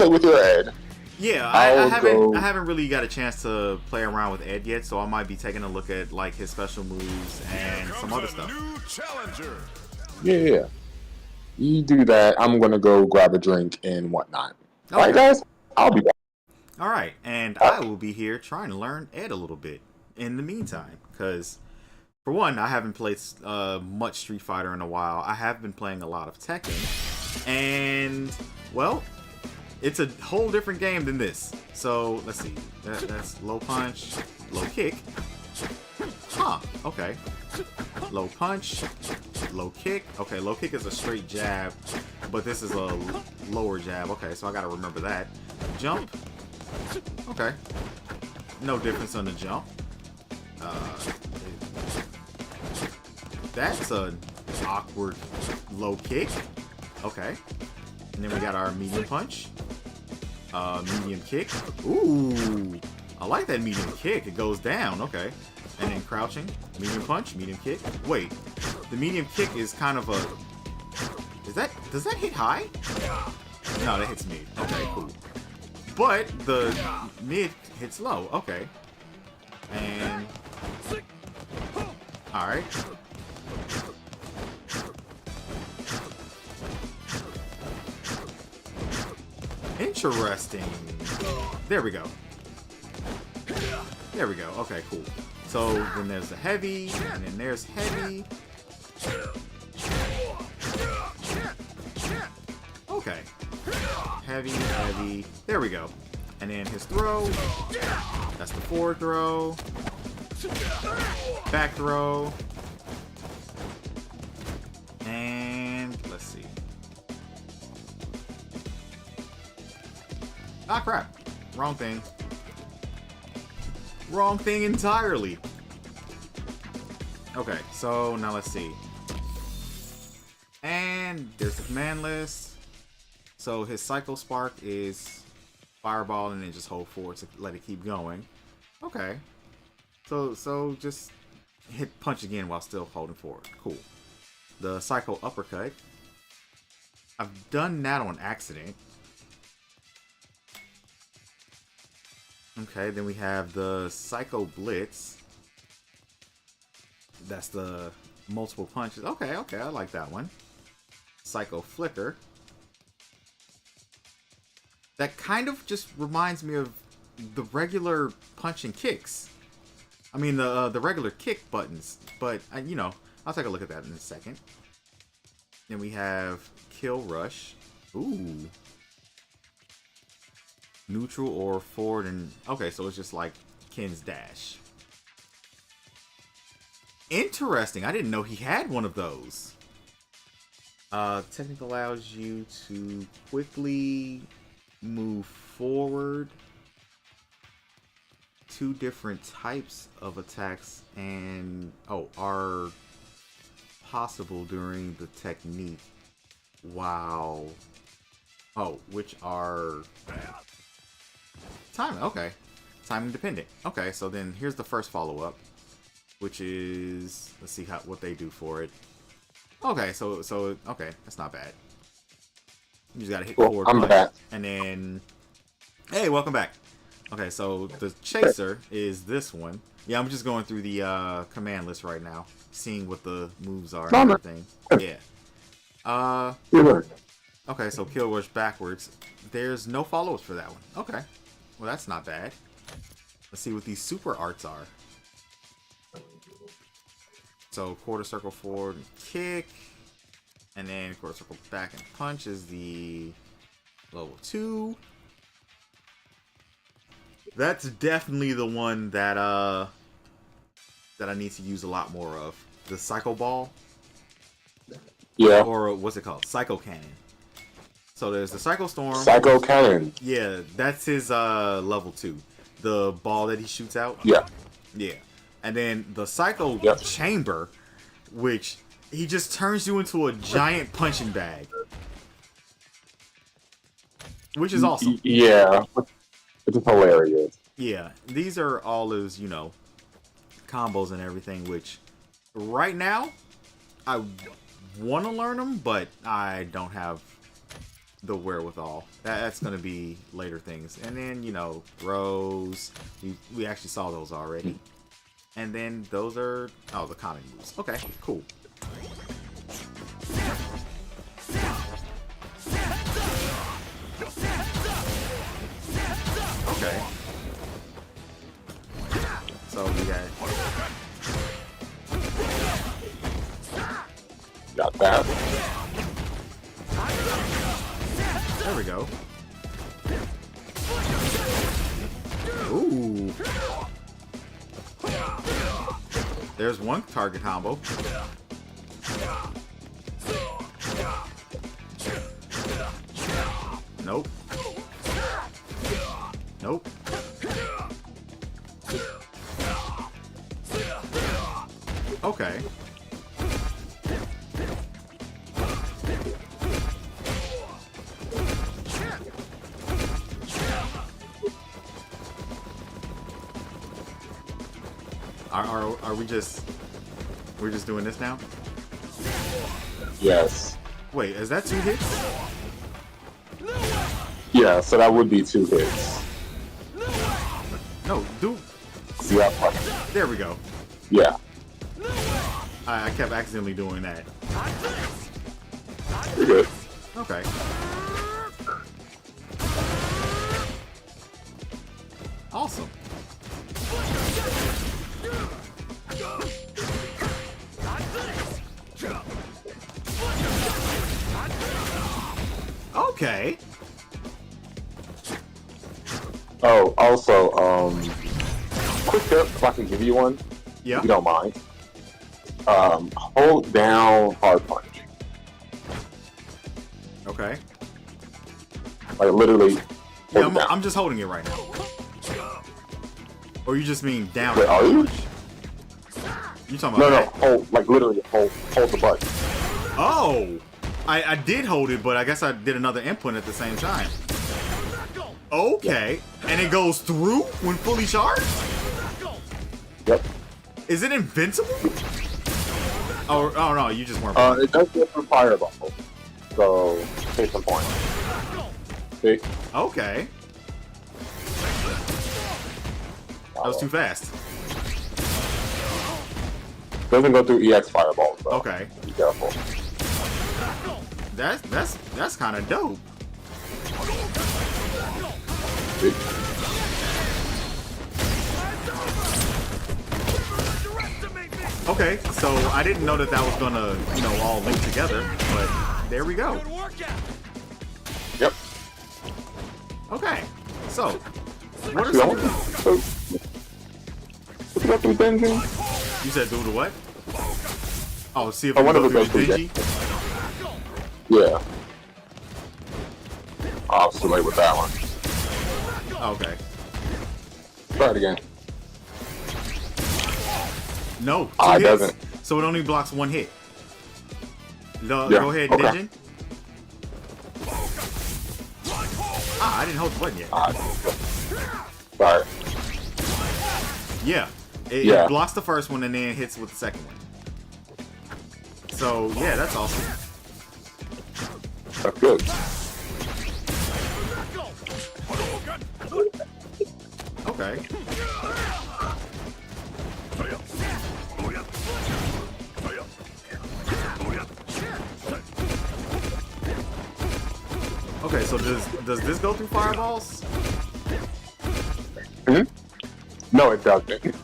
[SPEAKER 2] with your Ed.
[SPEAKER 1] Yeah, I
[SPEAKER 2] go-
[SPEAKER 1] haven't really got a chance to play around with Ed yet, so I might be taking a look at like his special moves and some other stuff.
[SPEAKER 3] New challenger.
[SPEAKER 2] Yeah. You do that. I'm gonna go grab a drink and whatnot.
[SPEAKER 1] Okay.
[SPEAKER 2] All right, guys. I'll be back.
[SPEAKER 1] All right, and I will be here trying to learn Ed a little bit in the meantime, because for one, I haven't played much Street Fighter in a while. I have been playing a lot of Tekken, and well, it's a whole different game than this. So let's see, that's low punch, low kick. Huh? Okay. Low punch, low kick. Okay, low kick is a straight jab, but this is a lower jab. Okay, so I gotta remember that. Jump. Okay. No difference on the jump. That's an awkward low kick. Okay. And then we got our medium punch. Medium kick. Ooh. I like that medium kick. It goes down. Okay. And then crouching. Medium punch. Medium kick. Wait. The medium kick is kind of a... Does that hit high? No, that hits mid. Okay, cool. But the mid hits low. Okay. And... Alright. Interesting. There we go. There we go. Okay, cool. So then there's the heavy, and then there's heavy. Okay. Heavy, heavy. There we go. And then his throw. That's the forward throw. Back throw. And let's see. Ah, crap. Wrong thing. Wrong thing entirely. Okay, so now let's see. And there's the command list. So his Cycle Spark is Fireball and then just hold forward to let it keep going. Okay. So just hit punch again while still holding forward. Cool. The Cycle Uppercut. I've done that on accident. Okay, then we have the Psycho Blitz. That's the multiple punches. Okay, I like that one. Psycho Flicker. That kind of just reminds me of the regular punch and kicks. I mean, the regular kick buttons. But, you know, I'll take a look at that in a second. Then we have Kill Rush. Ooh. Neutral or forward and... Okay, so it's just like Ken's dash. Interesting. I didn't know he had one of those. Technical allows you to quickly move forward. Two different types of attacks and... Oh, are possible during the technique. Wow. Oh, which are... Time, okay. Time independent. Okay, so then here's the first follow-up, which is, let's see what they do for it. Okay, so okay, that's not bad. You just gotta hit
[SPEAKER 2] Cool.
[SPEAKER 1] forward
[SPEAKER 2] I'm
[SPEAKER 1] punch,
[SPEAKER 2] back.
[SPEAKER 1] and then hey, welcome back. Okay, so the chaser is this one. Yeah, I'm just going through the command list right now, seeing what the moves are and everything. Yeah. Okay, so kill rush backwards. There's no follow-ups for that one. Okay. Well, that's not bad. Let's see what these super arts are. So quarter circle forward and kick. And then quarter circle back and punch is the level 2. That's definitely the one that I need to use a lot more of. The Psycho Ball.
[SPEAKER 2] Yeah.
[SPEAKER 1] Or what's it called? Psycho Cannon. So there's the Psycho Storm.
[SPEAKER 2] Psycho Cannon.
[SPEAKER 1] Yeah, that's his level 2. The ball that he shoots out.
[SPEAKER 2] Yeah.
[SPEAKER 1] Yeah. And then the Psycho Chamber, which he just turns you into a giant punching bag. Which is awesome.
[SPEAKER 2] Yeah. Which is hilarious.
[SPEAKER 1] Yeah. These are all his, you know, combos and everything, which right now I want to learn them, but I don't have the wherewithal. That's going to be later things. And then, you know, Rose. We actually saw those already. And then those are, oh, the common moves. Okay, cool. Okay. So we
[SPEAKER 2] Got that.
[SPEAKER 1] there we go. Ooh. There's one target combo. Nope. Nope. Okay. Are we just... We're just doing this now?
[SPEAKER 2] Yes.
[SPEAKER 1] Wait, is that 2 hits?
[SPEAKER 2] Yeah, so that would be 2 hits.
[SPEAKER 1] No, dude.
[SPEAKER 2] See that part?
[SPEAKER 1] There we go.
[SPEAKER 2] Yeah.
[SPEAKER 1] I kept accidentally doing that.
[SPEAKER 2] You're good.
[SPEAKER 1] Okay. Awesome. Okay.
[SPEAKER 2] Oh, also, quick tip, if I can give you one,
[SPEAKER 1] Yeah.
[SPEAKER 2] if you don't mind. Hold down hard punch.
[SPEAKER 1] Okay.
[SPEAKER 2] Like, literally,
[SPEAKER 1] Yeah,
[SPEAKER 2] hold it down.
[SPEAKER 1] I'm just holding it right now. Or you just mean down?
[SPEAKER 2] Wait, are you?
[SPEAKER 1] You talking
[SPEAKER 2] No,
[SPEAKER 1] about
[SPEAKER 2] no, hold, like, literally, hold the button.
[SPEAKER 1] Oh! I did hold it, but I guess I did another input at the same time. Okay. And it goes through when fully charged?
[SPEAKER 2] Yep.
[SPEAKER 1] Is it invincible? Oh no, you just weren't.
[SPEAKER 2] It does get for fireball. So, take some points. See?
[SPEAKER 1] Okay. That was too fast.
[SPEAKER 2] Doesn't go through EX fireballs, though.
[SPEAKER 1] Okay.
[SPEAKER 2] Be careful.
[SPEAKER 1] That's kind of dope.
[SPEAKER 2] See?
[SPEAKER 1] Okay, so I didn't know that was gonna, you know, all link together, but there we go.
[SPEAKER 2] Yep.
[SPEAKER 1] Okay, so what are
[SPEAKER 2] Actually,
[SPEAKER 1] some?
[SPEAKER 2] What you got through dungeon?
[SPEAKER 1] You said do the what? Oh, see if
[SPEAKER 2] I
[SPEAKER 1] we
[SPEAKER 2] wonder
[SPEAKER 1] go
[SPEAKER 2] if it
[SPEAKER 1] through
[SPEAKER 2] goes
[SPEAKER 1] the
[SPEAKER 2] through
[SPEAKER 1] dingy.
[SPEAKER 2] Yeah. I was too late with that one.
[SPEAKER 1] Okay.
[SPEAKER 2] Try it again.
[SPEAKER 1] No, 2
[SPEAKER 2] Ah, it
[SPEAKER 1] hits.
[SPEAKER 2] doesn't.
[SPEAKER 1] So it only blocks 1 hit.
[SPEAKER 2] Yeah,
[SPEAKER 1] Go ahead,
[SPEAKER 2] okay.
[SPEAKER 1] Ninja. Ah, I didn't hold the button yet.
[SPEAKER 2] Sorry.
[SPEAKER 1] Yeah. It
[SPEAKER 2] Yeah.
[SPEAKER 1] blocks the first one and then hits with the second one. So yeah, that's awesome.
[SPEAKER 2] That's good.
[SPEAKER 1] Okay. Okay, so does this go through fireballs?
[SPEAKER 2] Hmm? No, it doesn't.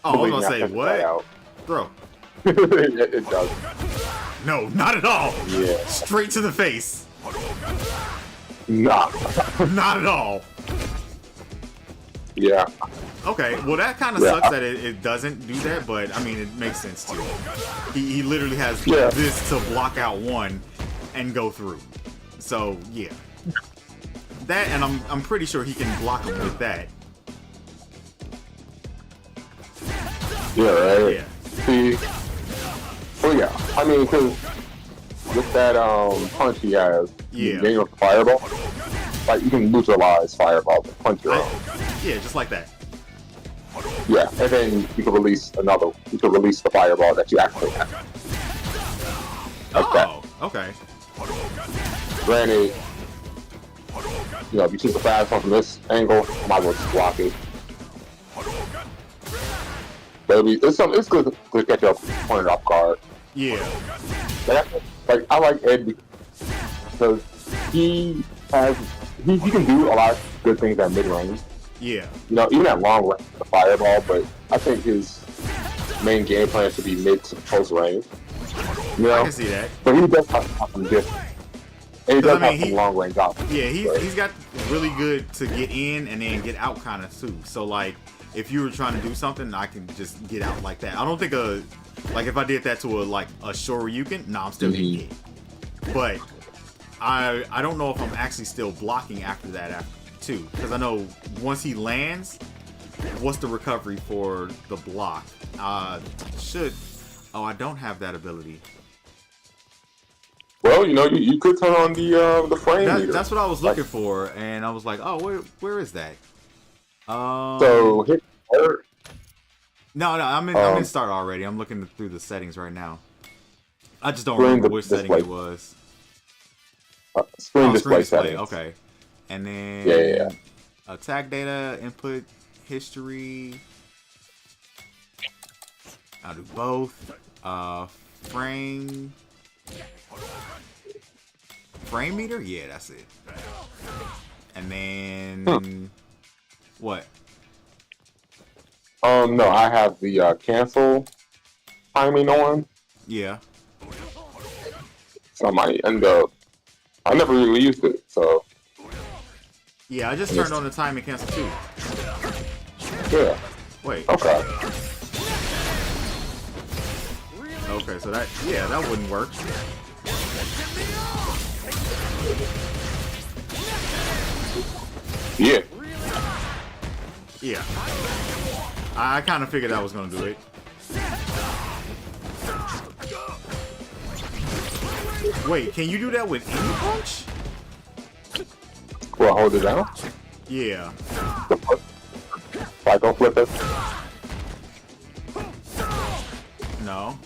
[SPEAKER 1] Oh, I was gonna say what? Bro.
[SPEAKER 2] It doesn't.
[SPEAKER 1] No, not at all.
[SPEAKER 2] Yeah.
[SPEAKER 1] Straight to the face.
[SPEAKER 2] Nah.
[SPEAKER 1] Not at all.
[SPEAKER 2] Yeah.
[SPEAKER 1] Okay, well that kind of sucks that it doesn't do that, but I mean it makes sense too. He literally has this to block out one and go through. So yeah, that, and I'm pretty sure he can block him with that.
[SPEAKER 2] Yeah, right.
[SPEAKER 1] Yeah.
[SPEAKER 2] See. Well, yeah. I mean, because with that punch he has, getting a fireball, like you can neutralize fireball with punch your own.
[SPEAKER 1] Yeah, just like that.
[SPEAKER 2] Yeah, and then you can release another. You can release the fireball that you actually have.
[SPEAKER 1] Okay. Oh, okay.
[SPEAKER 2] Granted, you know, if you choose the fast one from this angle, you might as well just block it. But it's good to get your opponent off guard.
[SPEAKER 1] Yeah.
[SPEAKER 2] Like I like Ed because he can do a lot of good things at mid range.
[SPEAKER 1] Yeah.
[SPEAKER 2] You know, even at long range, the fireball. But I think his main game plan should be mid to close range. You know,
[SPEAKER 1] I can see that.
[SPEAKER 2] But he does have some different. And he does have some long range options.
[SPEAKER 1] Yeah, he's got really good to get in and then get out kind of too. So like, if you were trying to do something, I can just get out like that. I don't think like if I did that to a Shoryuken, nah, I'm still getting hit. But I don't know if I'm actually still blocking after that too, because I know once he lands, what's the recovery for the block? Oh, I don't have that ability.
[SPEAKER 2] Well, you know, you could turn on the frame meter.
[SPEAKER 1] That's what I was looking for, and I was like, oh, where is that?
[SPEAKER 2] So hit start.
[SPEAKER 1] No, I'm in start already. I'm looking through the settings right now. I just don't remember which setting it was.
[SPEAKER 2] Screen display settings.
[SPEAKER 1] Okay, and then attack data, input history. I'll do both. Frame meter? Yeah, that's it. And then what?
[SPEAKER 2] No, I have the cancel timing on.
[SPEAKER 1] Yeah.
[SPEAKER 2] So I might end up. I never really used it, so.
[SPEAKER 1] Yeah, I just turned on the time and cancel too.
[SPEAKER 2] Yeah.
[SPEAKER 1] Wait.
[SPEAKER 2] Okay.
[SPEAKER 1] Okay, so that wouldn't work.
[SPEAKER 2] Yeah.
[SPEAKER 1] Yeah. I kind of figured I was gonna do it. Wait, can you do that with any punch?
[SPEAKER 2] Well, hold it down.
[SPEAKER 1] Yeah.
[SPEAKER 2] Like, don't flip it.
[SPEAKER 1] No.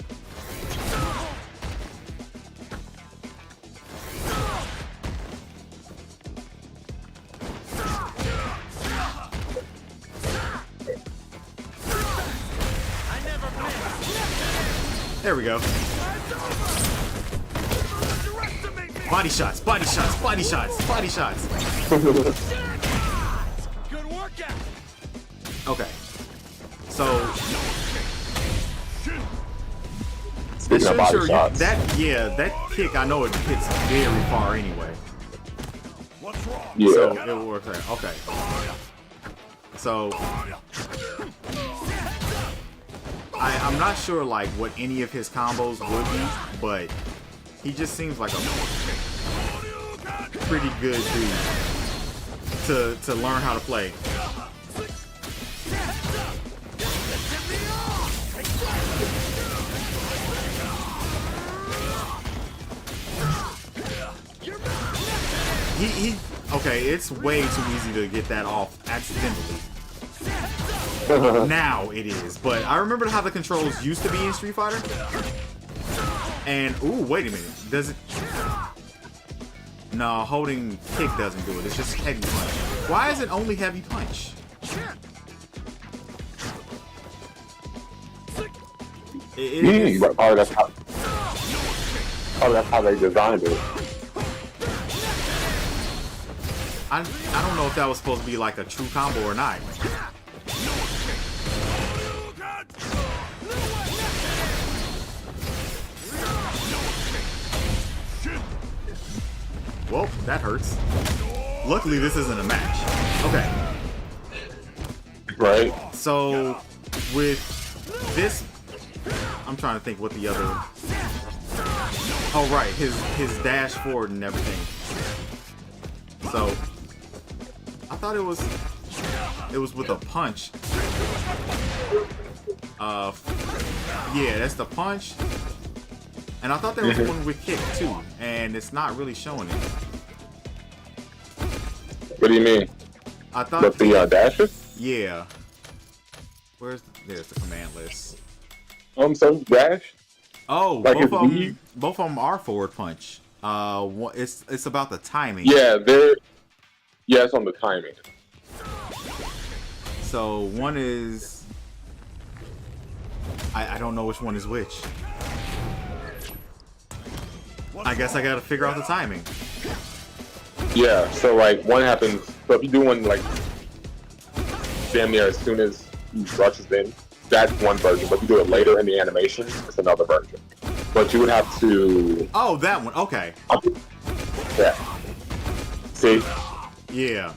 [SPEAKER 1] There we go. Body shots, body shots, body shots, body shots.
[SPEAKER 3] Good workout.
[SPEAKER 1] Okay. So
[SPEAKER 2] Speaking of body shots.
[SPEAKER 1] that kick, I know it hits very far anyway.
[SPEAKER 3] What's wrong?
[SPEAKER 2] Yeah.
[SPEAKER 1] So it works there. Okay. So I'm not sure like what any of his combos would be, but he just seems like a pretty good dude to learn how to play. Okay, it's way too easy to get that off accidentally. Now it is, but I remember how the controls used to be in Street Fighter, And ooh, wait a minute. Does it? No, holding kick doesn't do it. It's just heavy punch. Why is it only heavy punch?
[SPEAKER 2] Oh, that's how they designed it.
[SPEAKER 1] I don't know if that was supposed to be like a true combo or not. Well, that hurts. Luckily, this isn't a match. Okay.
[SPEAKER 2] Right.
[SPEAKER 1] So, with this, I'm trying to think what the other. Oh right, his dash forward and everything. So, I thought it was with a punch. Yeah, that's the punch. And I thought there was one with kick too, and it's not really showing it.
[SPEAKER 2] What do you mean?
[SPEAKER 1] I thought
[SPEAKER 2] With the dashes?
[SPEAKER 1] Yeah. There's the command list.
[SPEAKER 2] So dash?
[SPEAKER 1] Oh,
[SPEAKER 2] Like
[SPEAKER 1] both of them are forward punch. It's about the timing.
[SPEAKER 2] Yeah, it's on the timing.
[SPEAKER 1] So one is, I don't know which one is which. I guess I gotta figure out the timing.
[SPEAKER 2] Yeah, so like one happens. So if you do one like damn near as soon as he rushes in, that's one version. But if you do it later in the animation, it's another version. But you would have to.
[SPEAKER 1] Oh, that one. Okay.
[SPEAKER 2] Yeah. See?
[SPEAKER 1] Yeah.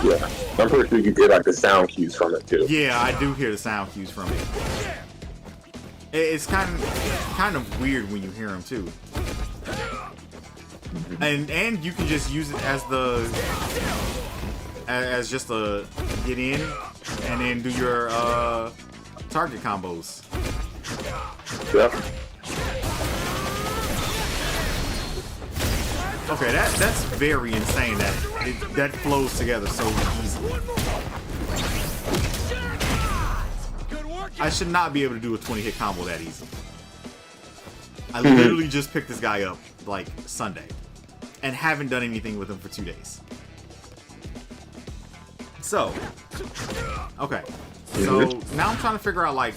[SPEAKER 2] Yeah. I'm pretty sure you can get like the sound cues from it too.
[SPEAKER 1] Yeah, I do hear the sound cues from it. It's kind of weird when you hear them too. And you can just use it as just a get in and then do your target combos.
[SPEAKER 2] Yeah.
[SPEAKER 1] Okay, that's very insane that flows together so easily. I should not be able to do a 20-hit combo that easy. I literally just picked this guy up like Sunday and haven't done anything with him for 2 days. So, okay. So now I'm trying to figure out like.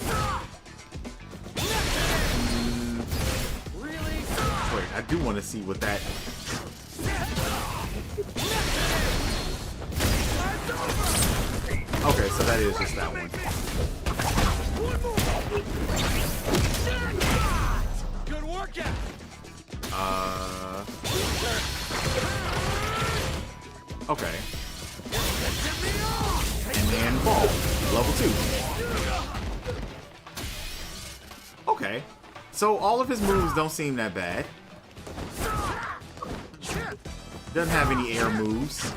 [SPEAKER 1] Wait, I do want to see what that. Okay, so that is just that one.
[SPEAKER 3] Good workout.
[SPEAKER 1] Okay. And then ball, level 2. Okay. So all of his moves don't seem that bad. Doesn't have any air moves.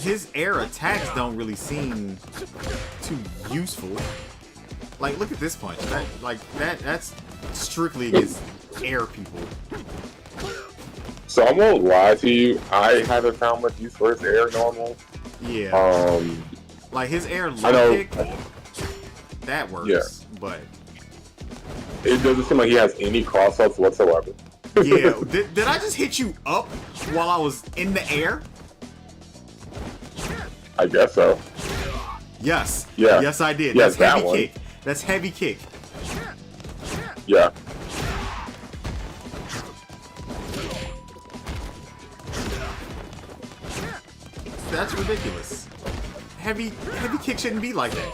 [SPEAKER 1] His air attacks don't really seem too useful. Like, look at this punch. That's strictly against air people.
[SPEAKER 2] So I won't lie to you. I haven't found much use for his air normal.
[SPEAKER 1] Yeah. Like his air low kick, that works.
[SPEAKER 2] Yeah.
[SPEAKER 1] But
[SPEAKER 2] it doesn't seem like he has any cross-ups whatsoever.
[SPEAKER 1] yeah. Did I just hit you up while I was in the air?
[SPEAKER 2] I guess so.
[SPEAKER 1] Yes.
[SPEAKER 2] Yeah.
[SPEAKER 1] Yes, I did.
[SPEAKER 2] Yes,
[SPEAKER 1] That's heavy
[SPEAKER 2] that one.
[SPEAKER 1] kick. That's heavy kick.
[SPEAKER 2] Yeah.
[SPEAKER 1] That's ridiculous. Heavy kick shouldn't be like that.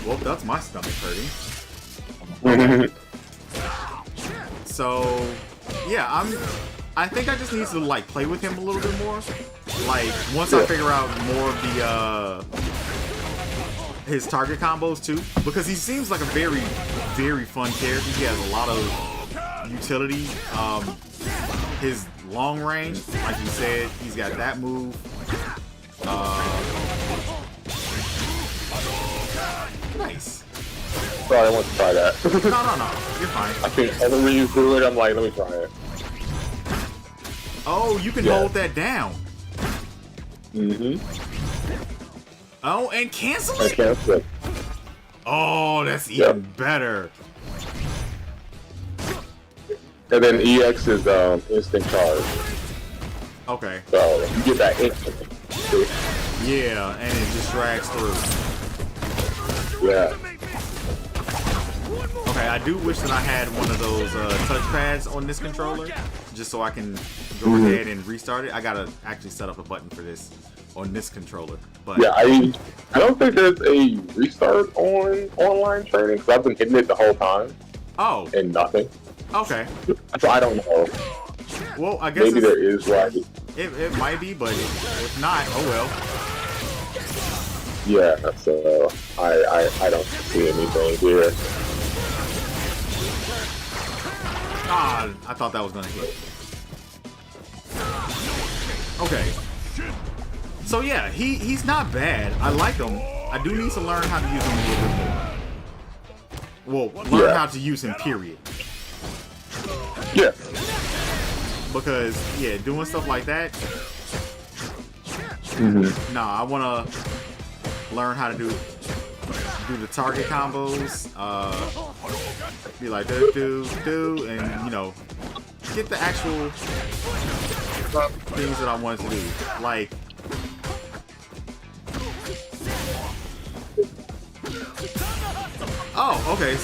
[SPEAKER 1] Well, that's my stomach hurting. So, yeah, I think I just need to like play with him a little bit more. Like once I figure out more of the his target combos too, because he seems like a very, very fun character. He has a lot of utility. His long range, like you said, he's got that move. Nice.
[SPEAKER 2] sorry, I want to try that.
[SPEAKER 1] No. You're fine.
[SPEAKER 2] I think other Ryu's do it, I'm like, let me try it.
[SPEAKER 1] Oh, you can hold that down.
[SPEAKER 2] Mm-hmm.
[SPEAKER 1] Oh, and cancel
[SPEAKER 2] I
[SPEAKER 1] it?
[SPEAKER 2] cancel it.
[SPEAKER 1] Oh, that's even better.
[SPEAKER 2] And then EX is instant charge.
[SPEAKER 1] Okay.
[SPEAKER 2] So you get that instantly.
[SPEAKER 1] Yeah, and it just drags through.
[SPEAKER 2] Yeah.
[SPEAKER 1] Okay, I do wish that I had one of those touchpads on this controller, just so I can go ahead and restart it. I gotta actually set up a button for this on this controller. But
[SPEAKER 2] Yeah, I don't think there's a restart on online training because I've been hitting it the whole time.
[SPEAKER 1] Oh.
[SPEAKER 2] And nothing.
[SPEAKER 1] Okay.
[SPEAKER 2] So I don't know.
[SPEAKER 1] Well, I guess
[SPEAKER 2] maybe there is, right?
[SPEAKER 1] It might be, but if not, oh well.
[SPEAKER 2] Yeah, so I don't see anything here.
[SPEAKER 1] Ah, I thought that was gonna hit. Okay. So yeah, he's not bad. I like him. I do need to learn how to use him a little bit more. Well, learn how to use him, period.
[SPEAKER 2] Yeah.
[SPEAKER 1] Because, yeah, doing stuff like that, nah, I want to learn how to do the target combos, be like, do, and, you know, get the actual things that I wanted to do. Like, oh, okay.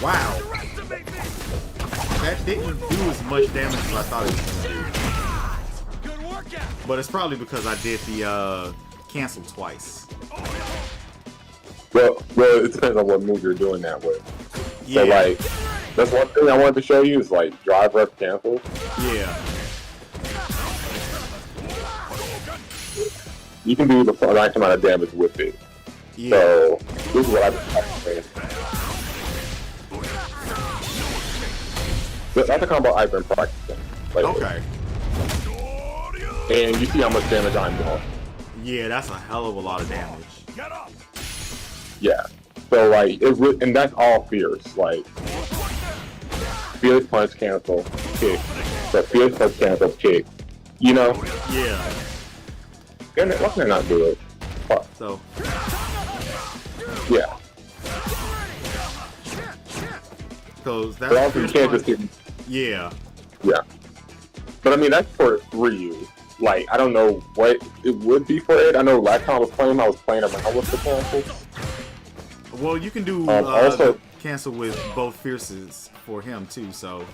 [SPEAKER 1] Wow. That didn't do as much damage as I thought it was going to do. But it's probably because I did the cancel twice.
[SPEAKER 2] Well, it depends on what move you're doing that with.
[SPEAKER 1] Yeah.
[SPEAKER 2] So, like, that's one thing I wanted to show you is, like, drive rep cancel.
[SPEAKER 1] Yeah.
[SPEAKER 2] You can do the nice amount of damage with it.
[SPEAKER 1] Yeah.
[SPEAKER 2] So, this is what I've been That's a combo I've been practicing. Lately.
[SPEAKER 1] Okay.
[SPEAKER 2] And you see how much damage I'm doing.
[SPEAKER 1] Yeah, that's a hell of a lot of damage.
[SPEAKER 2] Yeah. So like, and that's all fierce. Like, fierce punch cancel kick. So fierce punch cancel kick. You know?
[SPEAKER 1] Yeah.
[SPEAKER 2] And why can I not do it? Fuck.
[SPEAKER 1] So.
[SPEAKER 2] Yeah.
[SPEAKER 1] Because
[SPEAKER 2] But also you can't just hit.
[SPEAKER 1] Yeah.
[SPEAKER 2] Yeah. But I mean, that's for Ryu. Like, I don't know what it would be for it. I know last time I was playing around with the cancels.
[SPEAKER 1] Well, you can do
[SPEAKER 2] also
[SPEAKER 1] cancel with both fierces for him too, so.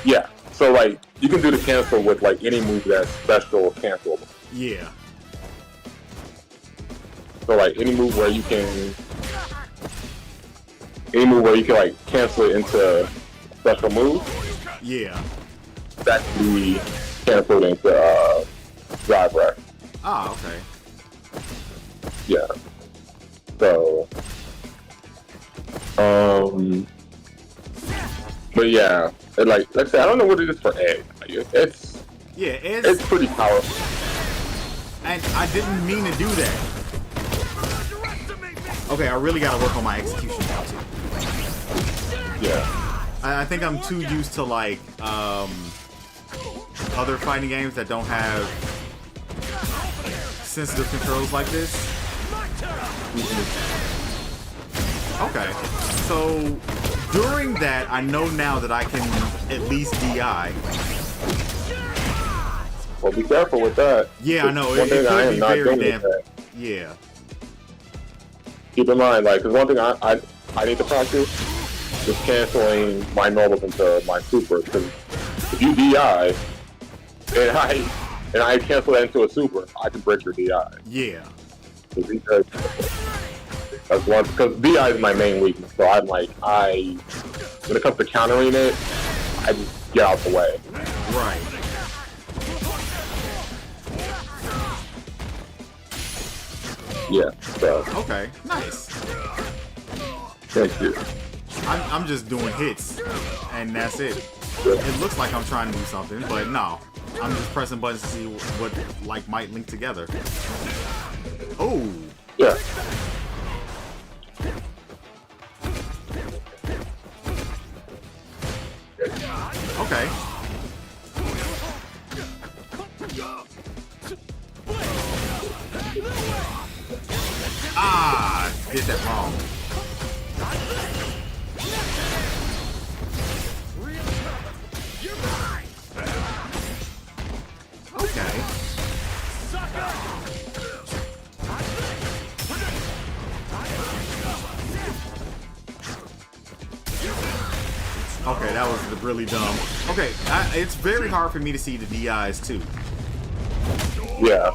[SPEAKER 2] Yeah. So like, you can do the cancel with like any move that's special or cancelable.
[SPEAKER 1] Yeah.
[SPEAKER 2] So like any move where you can like cancel it into a special move.
[SPEAKER 1] Yeah.
[SPEAKER 2] That can be canceled into drive rack.
[SPEAKER 1] Ah, okay.
[SPEAKER 2] Yeah. So but yeah, like I said, I don't know what it is for Ed. It's pretty powerful.
[SPEAKER 1] And I didn't mean to do that. Okay, I really gotta work on my execution now too.
[SPEAKER 2] Yeah.
[SPEAKER 1] I think I'm too used to like other fighting games that don't have sensitive controls like this. Okay, so during that, I know now that I can at least DI.
[SPEAKER 2] Well, be careful with that.
[SPEAKER 1] Yeah, I know. It could be very damn. Yeah.
[SPEAKER 2] Keep in mind, like, because one thing I need to practice is canceling my normals into my super. Because if you DI and I cancel that into a super, I can break your DI.
[SPEAKER 1] Yeah.
[SPEAKER 2] That's one, because DI is my main weakness. So I'm like, when it comes to countering it, I just get out the way.
[SPEAKER 1] Right.
[SPEAKER 2] Yeah. So.
[SPEAKER 1] Okay. Nice.
[SPEAKER 2] Thank you.
[SPEAKER 1] I'm just doing hits, and that's it. It looks like I'm trying to do something, but no. I'm just pressing buttons to see what like might link together. Oh.
[SPEAKER 2] Yeah.
[SPEAKER 1] Okay. Ah, did that wrong. Okay. Okay, that was really dumb. Okay, it's very hard for me to see the DIs too.
[SPEAKER 2] Yeah.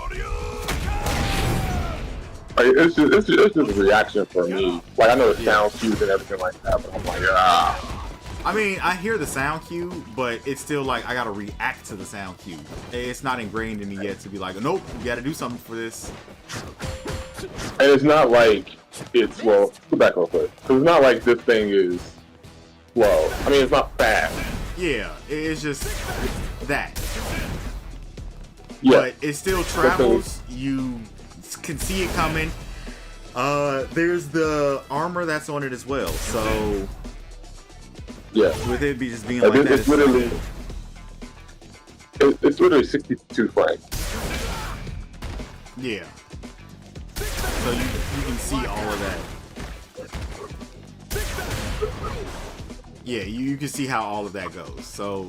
[SPEAKER 2] Like, it's just a reaction for me. Like, I know the sound cues and everything like that, but I'm like, ah.
[SPEAKER 1] I mean, I hear the sound cue, but it's still like I gotta react to the sound cue. It's not ingrained in me yet to be like, nope, you gotta do something for this.
[SPEAKER 2] And it's not like it's, well, go back real quick. Because it's not like this thing is slow. I mean, it's not fast.
[SPEAKER 1] Yeah, it's just that.
[SPEAKER 2] Yeah.
[SPEAKER 1] But it still travels. You can see it coming. There's the armor that's on it as well. So
[SPEAKER 2] yeah,
[SPEAKER 1] with it just being like that,
[SPEAKER 2] it's literally 62 frames.
[SPEAKER 1] Yeah. So you can see all of that. Yeah, you can see how all of that goes. So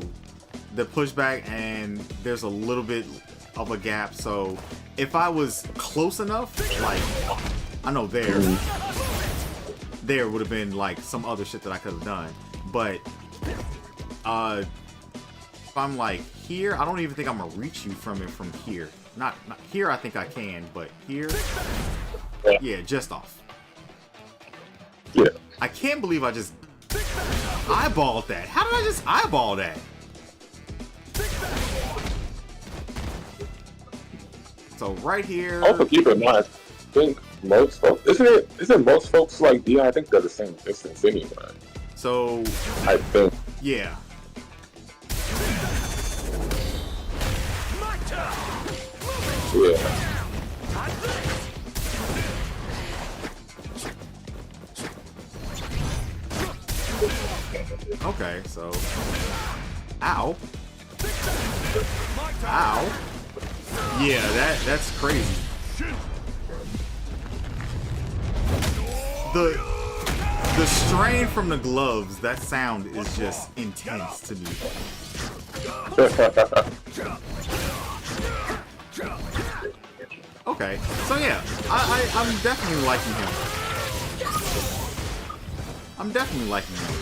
[SPEAKER 1] the pushback, and there's a little bit of a gap. So if I was close enough, like I know there would have been like some other shit that I could have done. But if I'm like here, I don't even think I'm gonna reach you from here. Not here, I think I can, but here, yeah, just off.
[SPEAKER 2] Yeah.
[SPEAKER 1] I can't believe I just eyeballed that. How did I just eyeball that? So right here.
[SPEAKER 2] Also keep in mind, I think most folks, isn't most folks like Dion? I think they're the same distance anyway.
[SPEAKER 1] So
[SPEAKER 2] I think.
[SPEAKER 1] Yeah.
[SPEAKER 2] Yeah.
[SPEAKER 1] Okay, so ow. Ow. Yeah, that's crazy. The strain from the gloves, that sound is just intense to me. Okay, so yeah, I'm definitely liking him. I'm definitely liking him.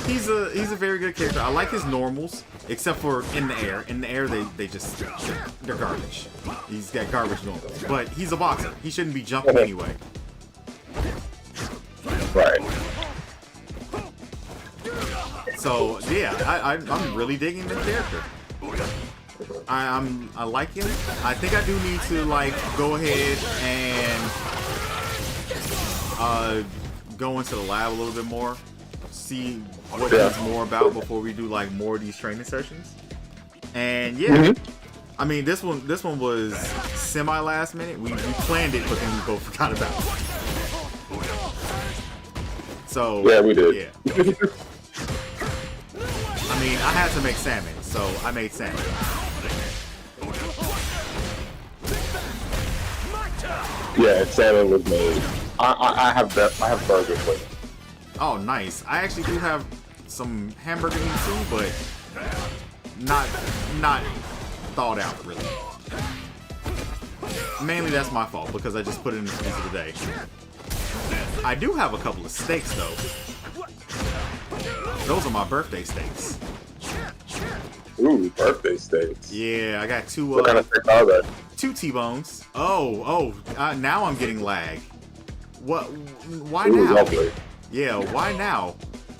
[SPEAKER 1] He's a very good character. I like his normals, except for in the air. In the air, they're garbage. He's got garbage normals, but he's a boxer. He shouldn't be jumping anyway.
[SPEAKER 2] Right.
[SPEAKER 1] So yeah, I'm really digging the character. I like him. I think I do need to like go ahead and go into the lab a little bit more, see what he's more about before we do like more of these training sessions. And yeah, I mean this one was semi last minute. We planned it, but then we both forgot about it. So
[SPEAKER 2] yeah, we did.
[SPEAKER 1] Yeah. I mean, I had to make salmon, so I made salmon.
[SPEAKER 2] Yeah, salmon was made. I have burgers with it.
[SPEAKER 1] Oh, nice. I actually do have some hamburger meat too, but not thawed out really. Mainly that's my fault because I just put it in the freezer today. I do have a couple of steaks though. Those are my birthday steaks.
[SPEAKER 2] Ooh, birthday steaks.
[SPEAKER 1] Yeah, I got two.
[SPEAKER 2] What kind of steak are they?
[SPEAKER 1] 2 T-bones. Now I'm getting lag. What? Why now?
[SPEAKER 2] Lovely.
[SPEAKER 1] Yeah, why now?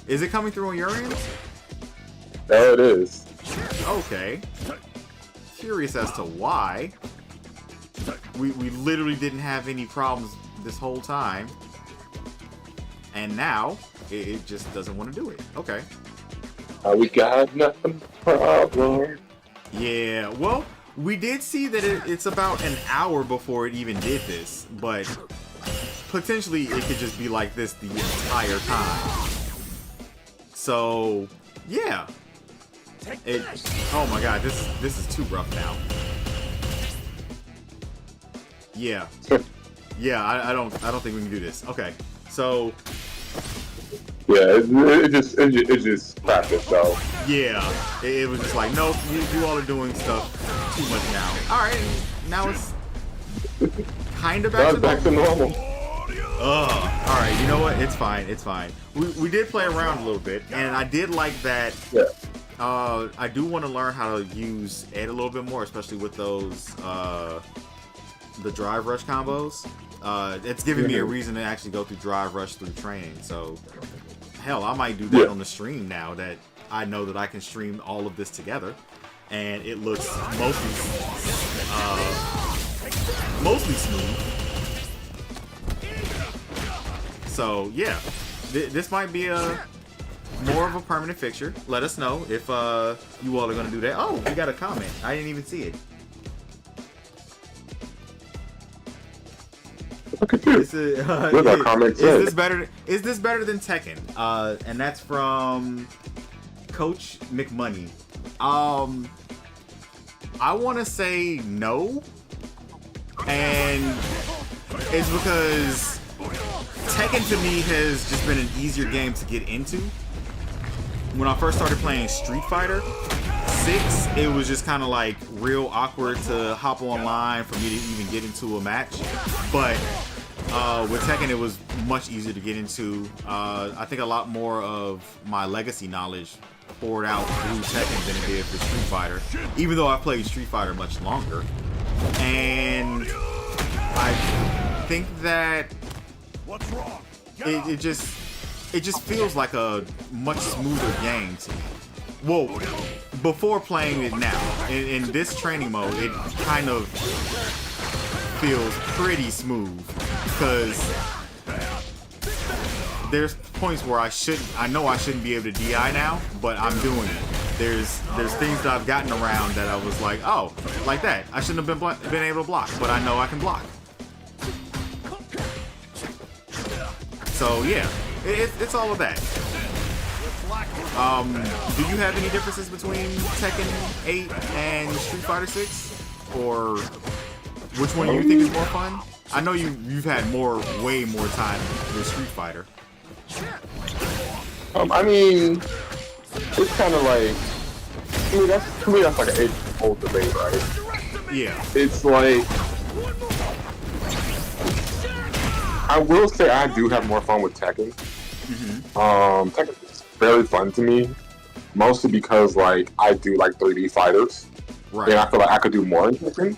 [SPEAKER 1] Is it coming through on your end?
[SPEAKER 2] There it is.
[SPEAKER 1] Okay. Curious as to why. We literally didn't have any problems this whole time. And now, it just doesn't want to do it. Okay.
[SPEAKER 2] We got nothing problem.
[SPEAKER 1] Yeah, well, we did see that it's about an hour before it even did this, but potentially it could just be like this the entire time. So, yeah. Oh my god, this is too rough now. Yeah. Yeah, I don't think we can do this. Okay, so
[SPEAKER 2] Yeah, it just practice. So
[SPEAKER 1] yeah, it was just like, nope, you all are doing stuff too much now. All right, now it's kind of back to normal. Ugh. All right, you know what? It's fine. It's fine. We did play around a little bit, and I did like that.
[SPEAKER 2] Yeah.
[SPEAKER 1] I do want to learn how to use Ed a little bit more, especially with those the drive rush combos. It's giving me a reason to actually go through drive rush through training. So, hell, I might do that on the stream now that I know that I can stream all of this together, and it looks mostly smooth. So yeah, this might be more of a permanent fixture. Let us know if you all are gonna do that. Oh, we got a comment. I didn't even see it.
[SPEAKER 2] Look at you.
[SPEAKER 1] Is this better? Is this better than Tekken? And that's from Coach McMoney. I want to say no, and it's because Tekken to me has just been an easier game to get into. When I first started playing Street Fighter 6, it was just kind of like real awkward to hop online for me to even get into a match. But with Tekken, it was much easier to get into. I think a lot more of my legacy knowledge poured out through Tekken than it did for Street Fighter, even though I played Street Fighter much longer. And I think that
[SPEAKER 3] What's wrong?
[SPEAKER 1] it just feels like a much smoother game to me. Whoa, before playing it now, in this training mode, it kind of feels pretty smooth, because there's points where I know I shouldn't be able to DI now, but I'm doing it. There's things that I've gotten around that I was like, oh, like that. I shouldn't have been able to block, but I know I can block. So yeah, it's all of that. Do you have any differences between Tekken 8 and Street Fighter 6, or which one do you think is more fun? I know you've had way more time with Street Fighter.
[SPEAKER 2] I mean, it's kind of like, to me that's like an age-old debate, right?
[SPEAKER 1] Yeah.
[SPEAKER 2] It's like, I will say I do have more fun with Tekken. Tekken is very fun to me, mostly because like I do like 3D fighters,
[SPEAKER 1] right?
[SPEAKER 2] And I feel like I could do more in Tekken.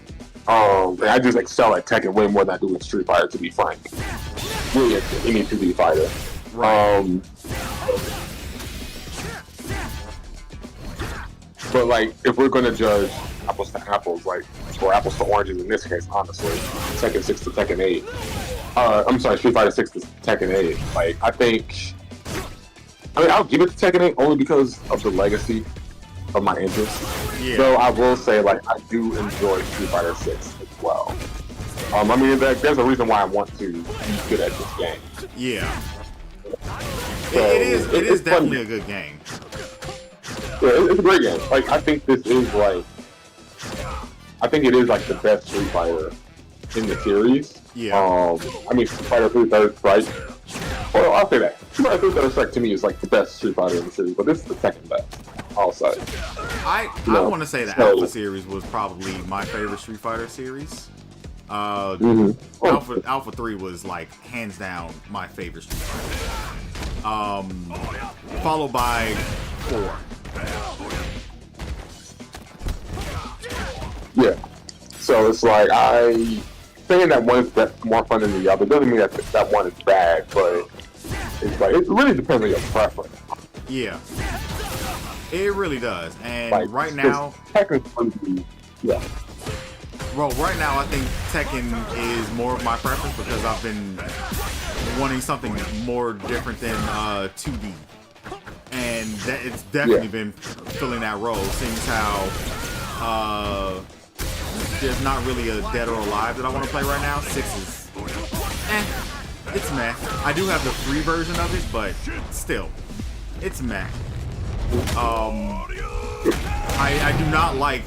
[SPEAKER 2] And I just excel at Tekken way more than I do in Street Fighter, to be frank. Really, any 2D fighter.
[SPEAKER 1] Right.
[SPEAKER 2] But like, if we're gonna judge apples to apples, like, or apples to oranges in this case, honestly, Tekken 6 to Tekken 8. I'm sorry, Street Fighter 6 to Tekken 8. Like, I mean, I'll give it to Tekken 8 only because of the legacy of my interest.
[SPEAKER 1] Yeah.
[SPEAKER 2] So I will say, like, I do enjoy Street Fighter 6 as well. I mean, there's a reason why I want to be good at this game.
[SPEAKER 1] Yeah.
[SPEAKER 2] So,
[SPEAKER 1] it is definitely
[SPEAKER 2] fun.
[SPEAKER 1] a good game.
[SPEAKER 2] Yeah, it's a great game. Like, I think it is like the best Street Fighter in the series.
[SPEAKER 1] Yeah.
[SPEAKER 2] I mean, Street Fighter 3 Third Strike. Well, I'll say that. Street Fighter 3 Third Strike to me is like the best Street Fighter in the series, but this is the second best. I'll say.
[SPEAKER 1] I want to say the Alpha series was probably my favorite Street Fighter series. Alpha 3 was like hands down my favorite Street Fighter. Followed by 4.
[SPEAKER 2] Yeah. So it's like saying that one is more fun than the other doesn't mean that one is bad, but it's like it really depends on your preference.
[SPEAKER 1] Yeah. It really does. And
[SPEAKER 2] like,
[SPEAKER 1] right now,
[SPEAKER 2] yeah.
[SPEAKER 1] Well, right now I think Tekken is more of my preference because I've been wanting something more different than 2D. And that it's definitely been filling that role, seeing how there's not really a Dead or Alive that I want to play right now. 6 is, it's meh. I do have the free version of it, but still, it's meh. I do not like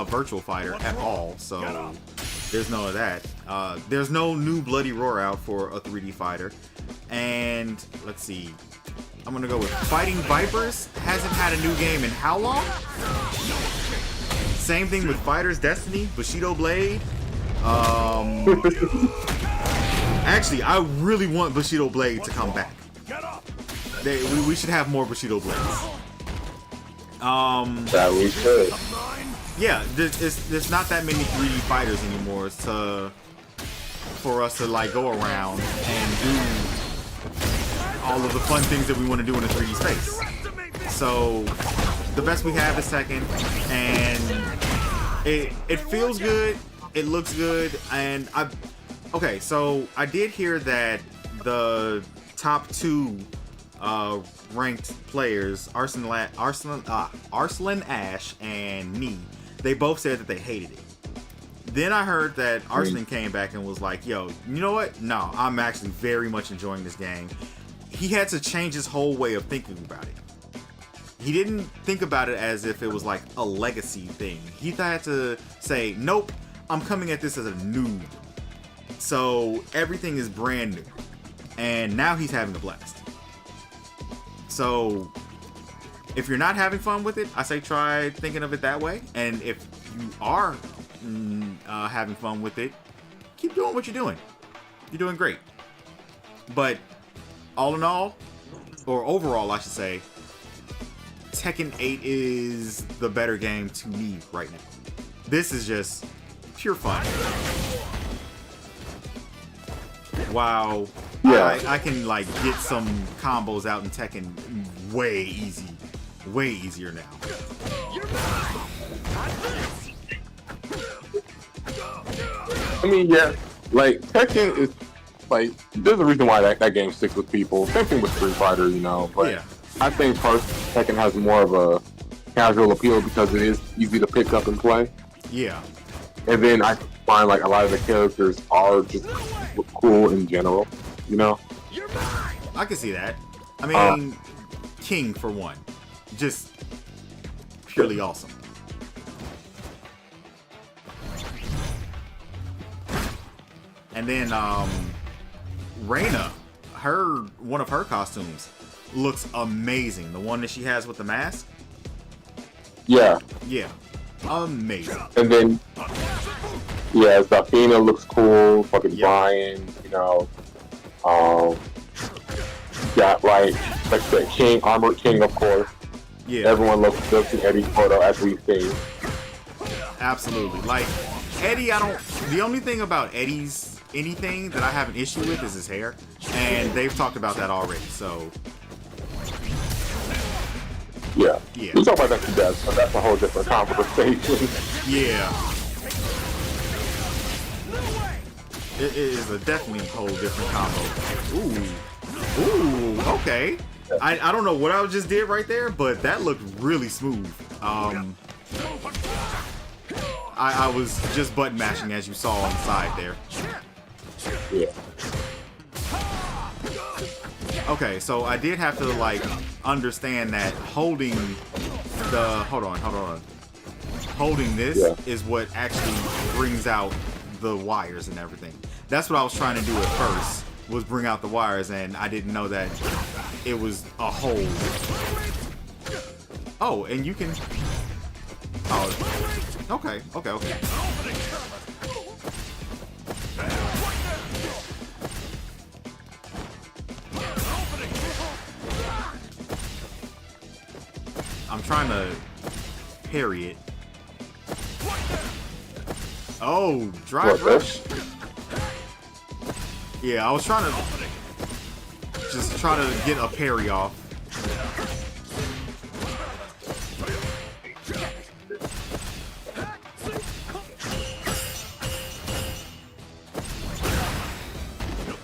[SPEAKER 1] Virtual Fighter at all, so there's none of that. There's no new Bloody Roar out for a 3D fighter. And let's see, I'm gonna go with Fighting Vipers. Hasn't had a new game in how long? Same thing with Fighters Destiny, Bushido Blade. Actually, I really want Bushido Blade to come back. We should have more Bushido Blades.
[SPEAKER 2] That we should.
[SPEAKER 1] Yeah, there's not that many 3D fighters anymore for us to like go around and do all of the fun things that we want to do in a 3D space. So the best we have is Tekken, and it feels good, it looks good, and okay, so I did hear that the top 2 ranked players, Arslan Ash and Nee, they both said that they hated it. Then I heard that Arslan came back and was like, yo, you know what? No, I'm actually very much enjoying this game. He had to change his whole way of thinking about it. He didn't think about it as if it was like a legacy thing. He had to say, nope, I'm coming at this as a noob. So everything is brand new. And now he's having a blast. So if you're not having fun with it, I say try thinking of it that way. And if you are having fun with it, keep doing what you're doing. You're doing great. But all in all, or overall I should say, Tekken 8 is the better game to me right now. This is just pure fun. Wow. Yeah. I can like get some combos out in Tekken way easier now.
[SPEAKER 2] I mean, yeah, like Tekken is like there's a reason why that game sticks with people. Same thing with Street Fighter, you know. But yeah. I think first Tekken has more of a casual appeal because it is easy to pick up and play.
[SPEAKER 1] Yeah.
[SPEAKER 2] And then I find like a lot of the characters are just cool in general, you know.
[SPEAKER 1] I can see that. I mean, King for one, just purely awesome. And then Reina, one of her costumes looks amazing. The one that she has with the mask.
[SPEAKER 2] Yeah.
[SPEAKER 1] Yeah. Amazing.
[SPEAKER 2] And then yeah, Zafina looks cool. Fucking Brian, you know. Got like the King, Armored King, of course.
[SPEAKER 1] Yeah.
[SPEAKER 2] Everyone loves to Eddie's photo as we see.
[SPEAKER 1] Absolutely. Like Eddie, the only thing about Eddie's anything that I have an issue with is his hair, and they've talked about that already. So
[SPEAKER 2] yeah. We talk about that to death, but that's a whole different conversation.
[SPEAKER 1] Yeah. It is a definitely whole different combo. Ooh, okay. I don't know what I just did right there, but that looked really smooth. I was just button mashing as you saw on the side there.
[SPEAKER 2] Yeah.
[SPEAKER 1] Okay, so I did have to like understand that holding this is what actually brings out the wires and everything. That's what I was trying to do at first, was bring out the wires, and I didn't know that it was a hold. Oh, and you can... Oh, okay. I'm trying to parry it. Oh, drive rush. Yeah, I was trying to just try to get a parry off.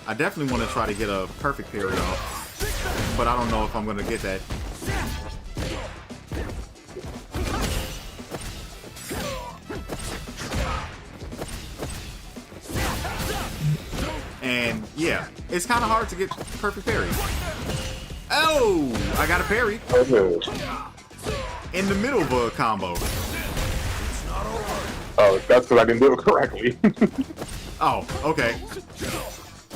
[SPEAKER 1] I definitely want to try to get a perfect parry off, but I don't know if I'm going to get that. it's kind of hard to get perfect parry. Oh, I got a parry in the middle of a combo.
[SPEAKER 2] Oh, that's because I didn't do it correctly.
[SPEAKER 1] Oh, okay.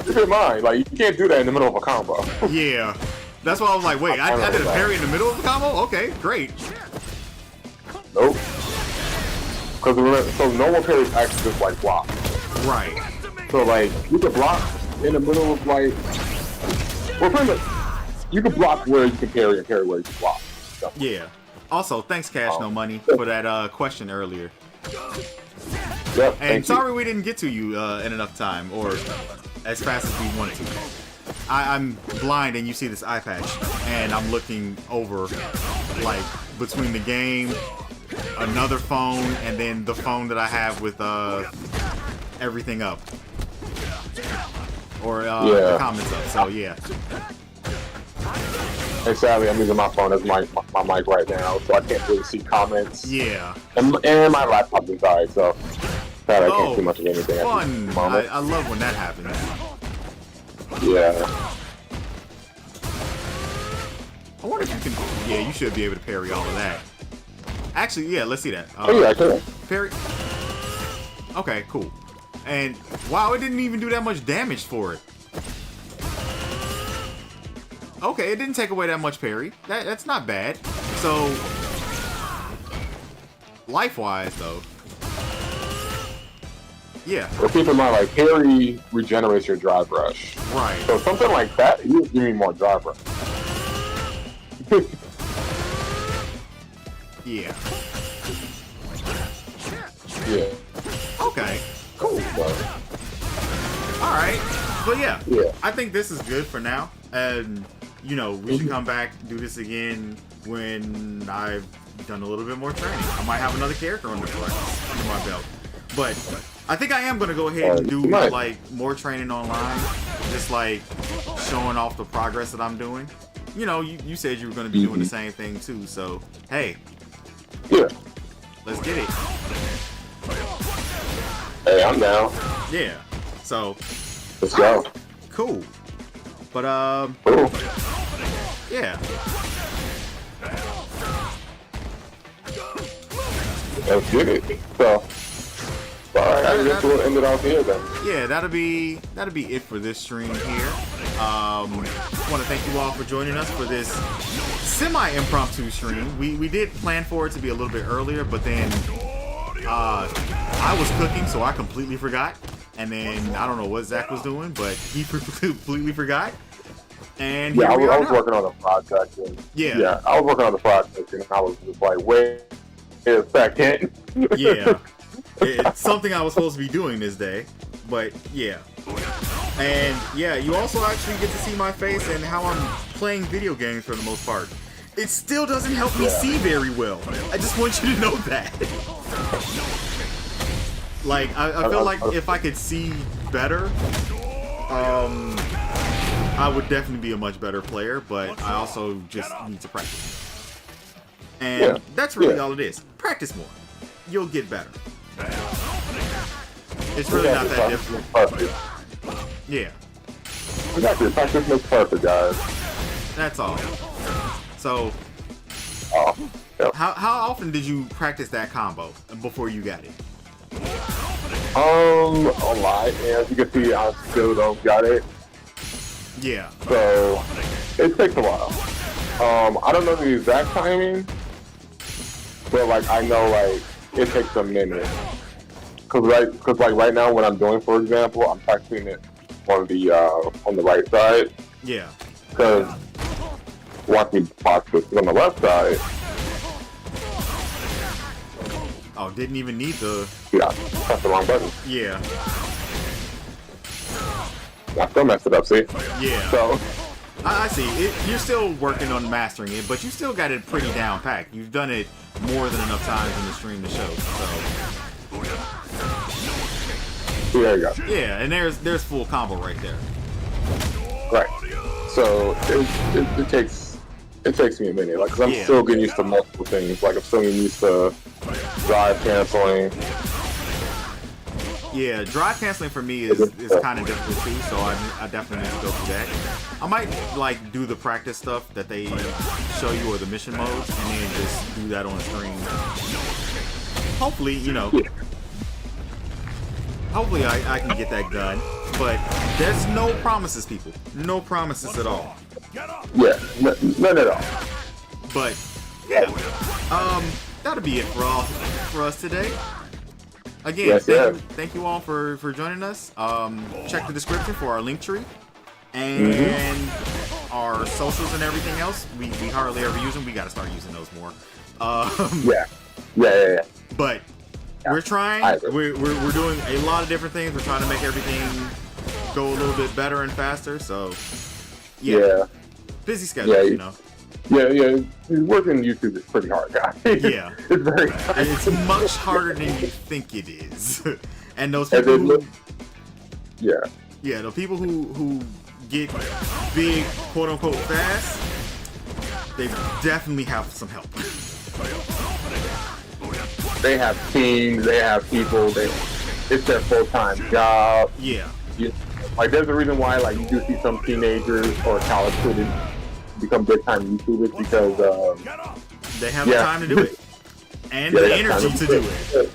[SPEAKER 2] Keep in mind, like, you can't do that in the middle of a combo.
[SPEAKER 1] Yeah. That's why I was like, wait, I did a parry in the middle of the combo? Okay, great.
[SPEAKER 2] Nope. Because so no one parries actually just like block.
[SPEAKER 1] Right.
[SPEAKER 2] So like you can block in the middle of like, well, pretty much you can block where you can parry and parry where you can block. So.
[SPEAKER 1] Yeah. Also, thanks Cash No Money for that question earlier.
[SPEAKER 2] Yep.
[SPEAKER 1] And sorry we didn't get to you in enough time or as fast as we wanted to. I'm blind and you see this eye patch and I'm looking over like between the game, another phone, and then the phone that I have with everything up. Or the comments up, so yeah.
[SPEAKER 2] Hey, sadly, I'm using my phone as my mic right now, so I can't really see comments.
[SPEAKER 1] Yeah.
[SPEAKER 2] And my laptop is died, so I can't see much of anything.
[SPEAKER 1] Fun! I love when that happens.
[SPEAKER 2] Yeah.
[SPEAKER 1] I wonder if you can... Yeah, you should be able to parry all of that. Actually, yeah, let's see that.
[SPEAKER 2] Oh yeah, I can.
[SPEAKER 1] Parry... Okay, cool. And, wow, it didn't even do that much damage for it. Okay, it didn't take away that much parry. That's not bad. So... Life-wise, though... Yeah.
[SPEAKER 2] Well, keep in mind, like, parry regenerates your drive rush.
[SPEAKER 1] Right.
[SPEAKER 2] So something like that, you need more drive rush.
[SPEAKER 1] Yeah.
[SPEAKER 2] Yeah.
[SPEAKER 1] Okay. Cool. Alright. But yeah. I think this is good for now. And, you know, we should come back, do this again when I've done a little bit more training. I might have another character under my belt. But I think I am going to go ahead and do, like, more training online. Just, like, showing off the progress that I'm doing. You know, you said you were going to be doing the same thing, too. So, hey.
[SPEAKER 2] Yeah.
[SPEAKER 1] Let's get it.
[SPEAKER 2] Hey, I'm down.
[SPEAKER 1] Yeah. So.
[SPEAKER 2] Let's go.
[SPEAKER 1] Cool. But,
[SPEAKER 2] Cool.
[SPEAKER 1] Yeah.
[SPEAKER 2] Let's get it. So. Alright, I guess we'll end it off here then.
[SPEAKER 1] Yeah, that'll be it for this stream here. I want to thank you all for joining us for this semi-impromptu stream. We did plan for it to be a little bit earlier, but then I was cooking, so I completely forgot. And then I don't know what Zach was doing, but he completely forgot. And
[SPEAKER 2] yeah, I was working on a project. And,
[SPEAKER 1] yeah,
[SPEAKER 2] I was working on the project, and I was just like, wait a second.
[SPEAKER 1] Yeah. It's something I was supposed to be doing this day, but yeah. And yeah, you also actually get to see my face and how I'm playing video games for the most part. It still doesn't help me see very well. I just want you to know that. Like, I feel like if I could see better, I would definitely be a much better player, but I also just need to practice. And that's really all it is. Practice more. You'll get better. It's really not that difficult.
[SPEAKER 2] Perfect.
[SPEAKER 1] Yeah.
[SPEAKER 2] Exactly. Practice makes perfect, guys.
[SPEAKER 1] That's all. So, how often did you practice that combo before you got it?
[SPEAKER 2] A lot. And as you can see, I still don't got it.
[SPEAKER 1] Yeah.
[SPEAKER 2] So, it takes a while. I don't know the exact timing, but like I know like it takes a minute. Cause like right now, what I'm doing, for example, I'm practicing it on the right side.
[SPEAKER 1] Yeah.
[SPEAKER 2] Cause watch me practice on the left side.
[SPEAKER 1] Oh, didn't even need the.
[SPEAKER 2] Yeah, press the wrong button.
[SPEAKER 1] Yeah.
[SPEAKER 2] I still messed it up. See?
[SPEAKER 1] Yeah.
[SPEAKER 2] So.
[SPEAKER 1] I see. You're still working on mastering it, but you still got it pretty down packed. You've done it more than enough times in the stream to show. So.
[SPEAKER 2] There you go.
[SPEAKER 1] Yeah, and there's full combo right there.
[SPEAKER 2] Right. So it takes me a minute, like, cause I'm still getting used to multiple things. Like I'm still getting used to drive canceling.
[SPEAKER 1] Yeah, drive canceling for me is kind of difficult too, so I definitely need to go through that. I might like do the practice stuff that they show you or the mission modes, and then just do that on stream. Hopefully, you know, hopefully I can get that done. But there's no promises, people. No promises at all.
[SPEAKER 2] Yeah, none at all.
[SPEAKER 1] But yeah, that'll be it for us today. Again,
[SPEAKER 2] Yes,
[SPEAKER 1] thank you all for joining us. Check the description for our link tree and our socials and everything else. We hardly ever use them. We got to start using those more.
[SPEAKER 2] Yeah.
[SPEAKER 1] But we're trying. We're doing a lot of different things. We're trying to make everything go a little bit better and faster. So yeah. Busy schedule, you know.
[SPEAKER 2] Yeah. Working YouTube is pretty hard, guys.
[SPEAKER 1] Yeah.
[SPEAKER 2] It's very hard.
[SPEAKER 1] It's much harder than you think it is. And those people who, the people who get big, quote unquote, fast, they definitely have some help.
[SPEAKER 2] They have teams, they have people, it's their full-time job.
[SPEAKER 1] Yeah.
[SPEAKER 2] Like, there's a reason why, like, you do see some teenagers or college students become big-time YouTubers because
[SPEAKER 1] they have the time to do it and the energy to do it.